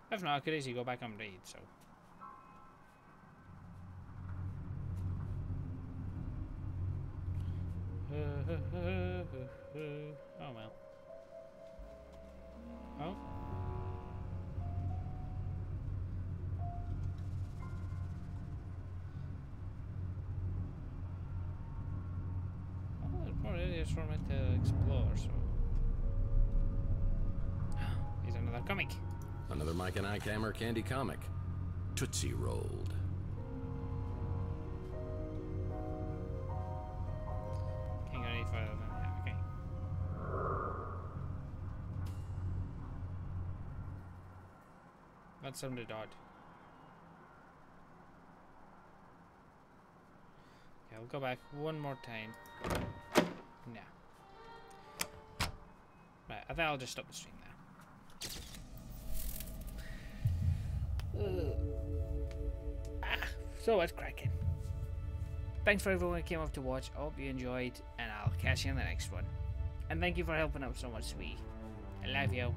If not, I could easily go back and read, so. Oh well. Oh. Well, there's more areas for me to explore, so. Here's another comic. Another Mike and Ike Hammer candy comic. Tootsie Rolled. Can't go any further than that, okay. That sounded odd. Okay, we'll go back one more time. No. Right, I think I'll just stop the stream there. So what's cracking? Thanks for everyone who came up to watch. I hope you enjoyed, and I'll catch you in the next one. And thank you for helping out so much, sweet. I love you.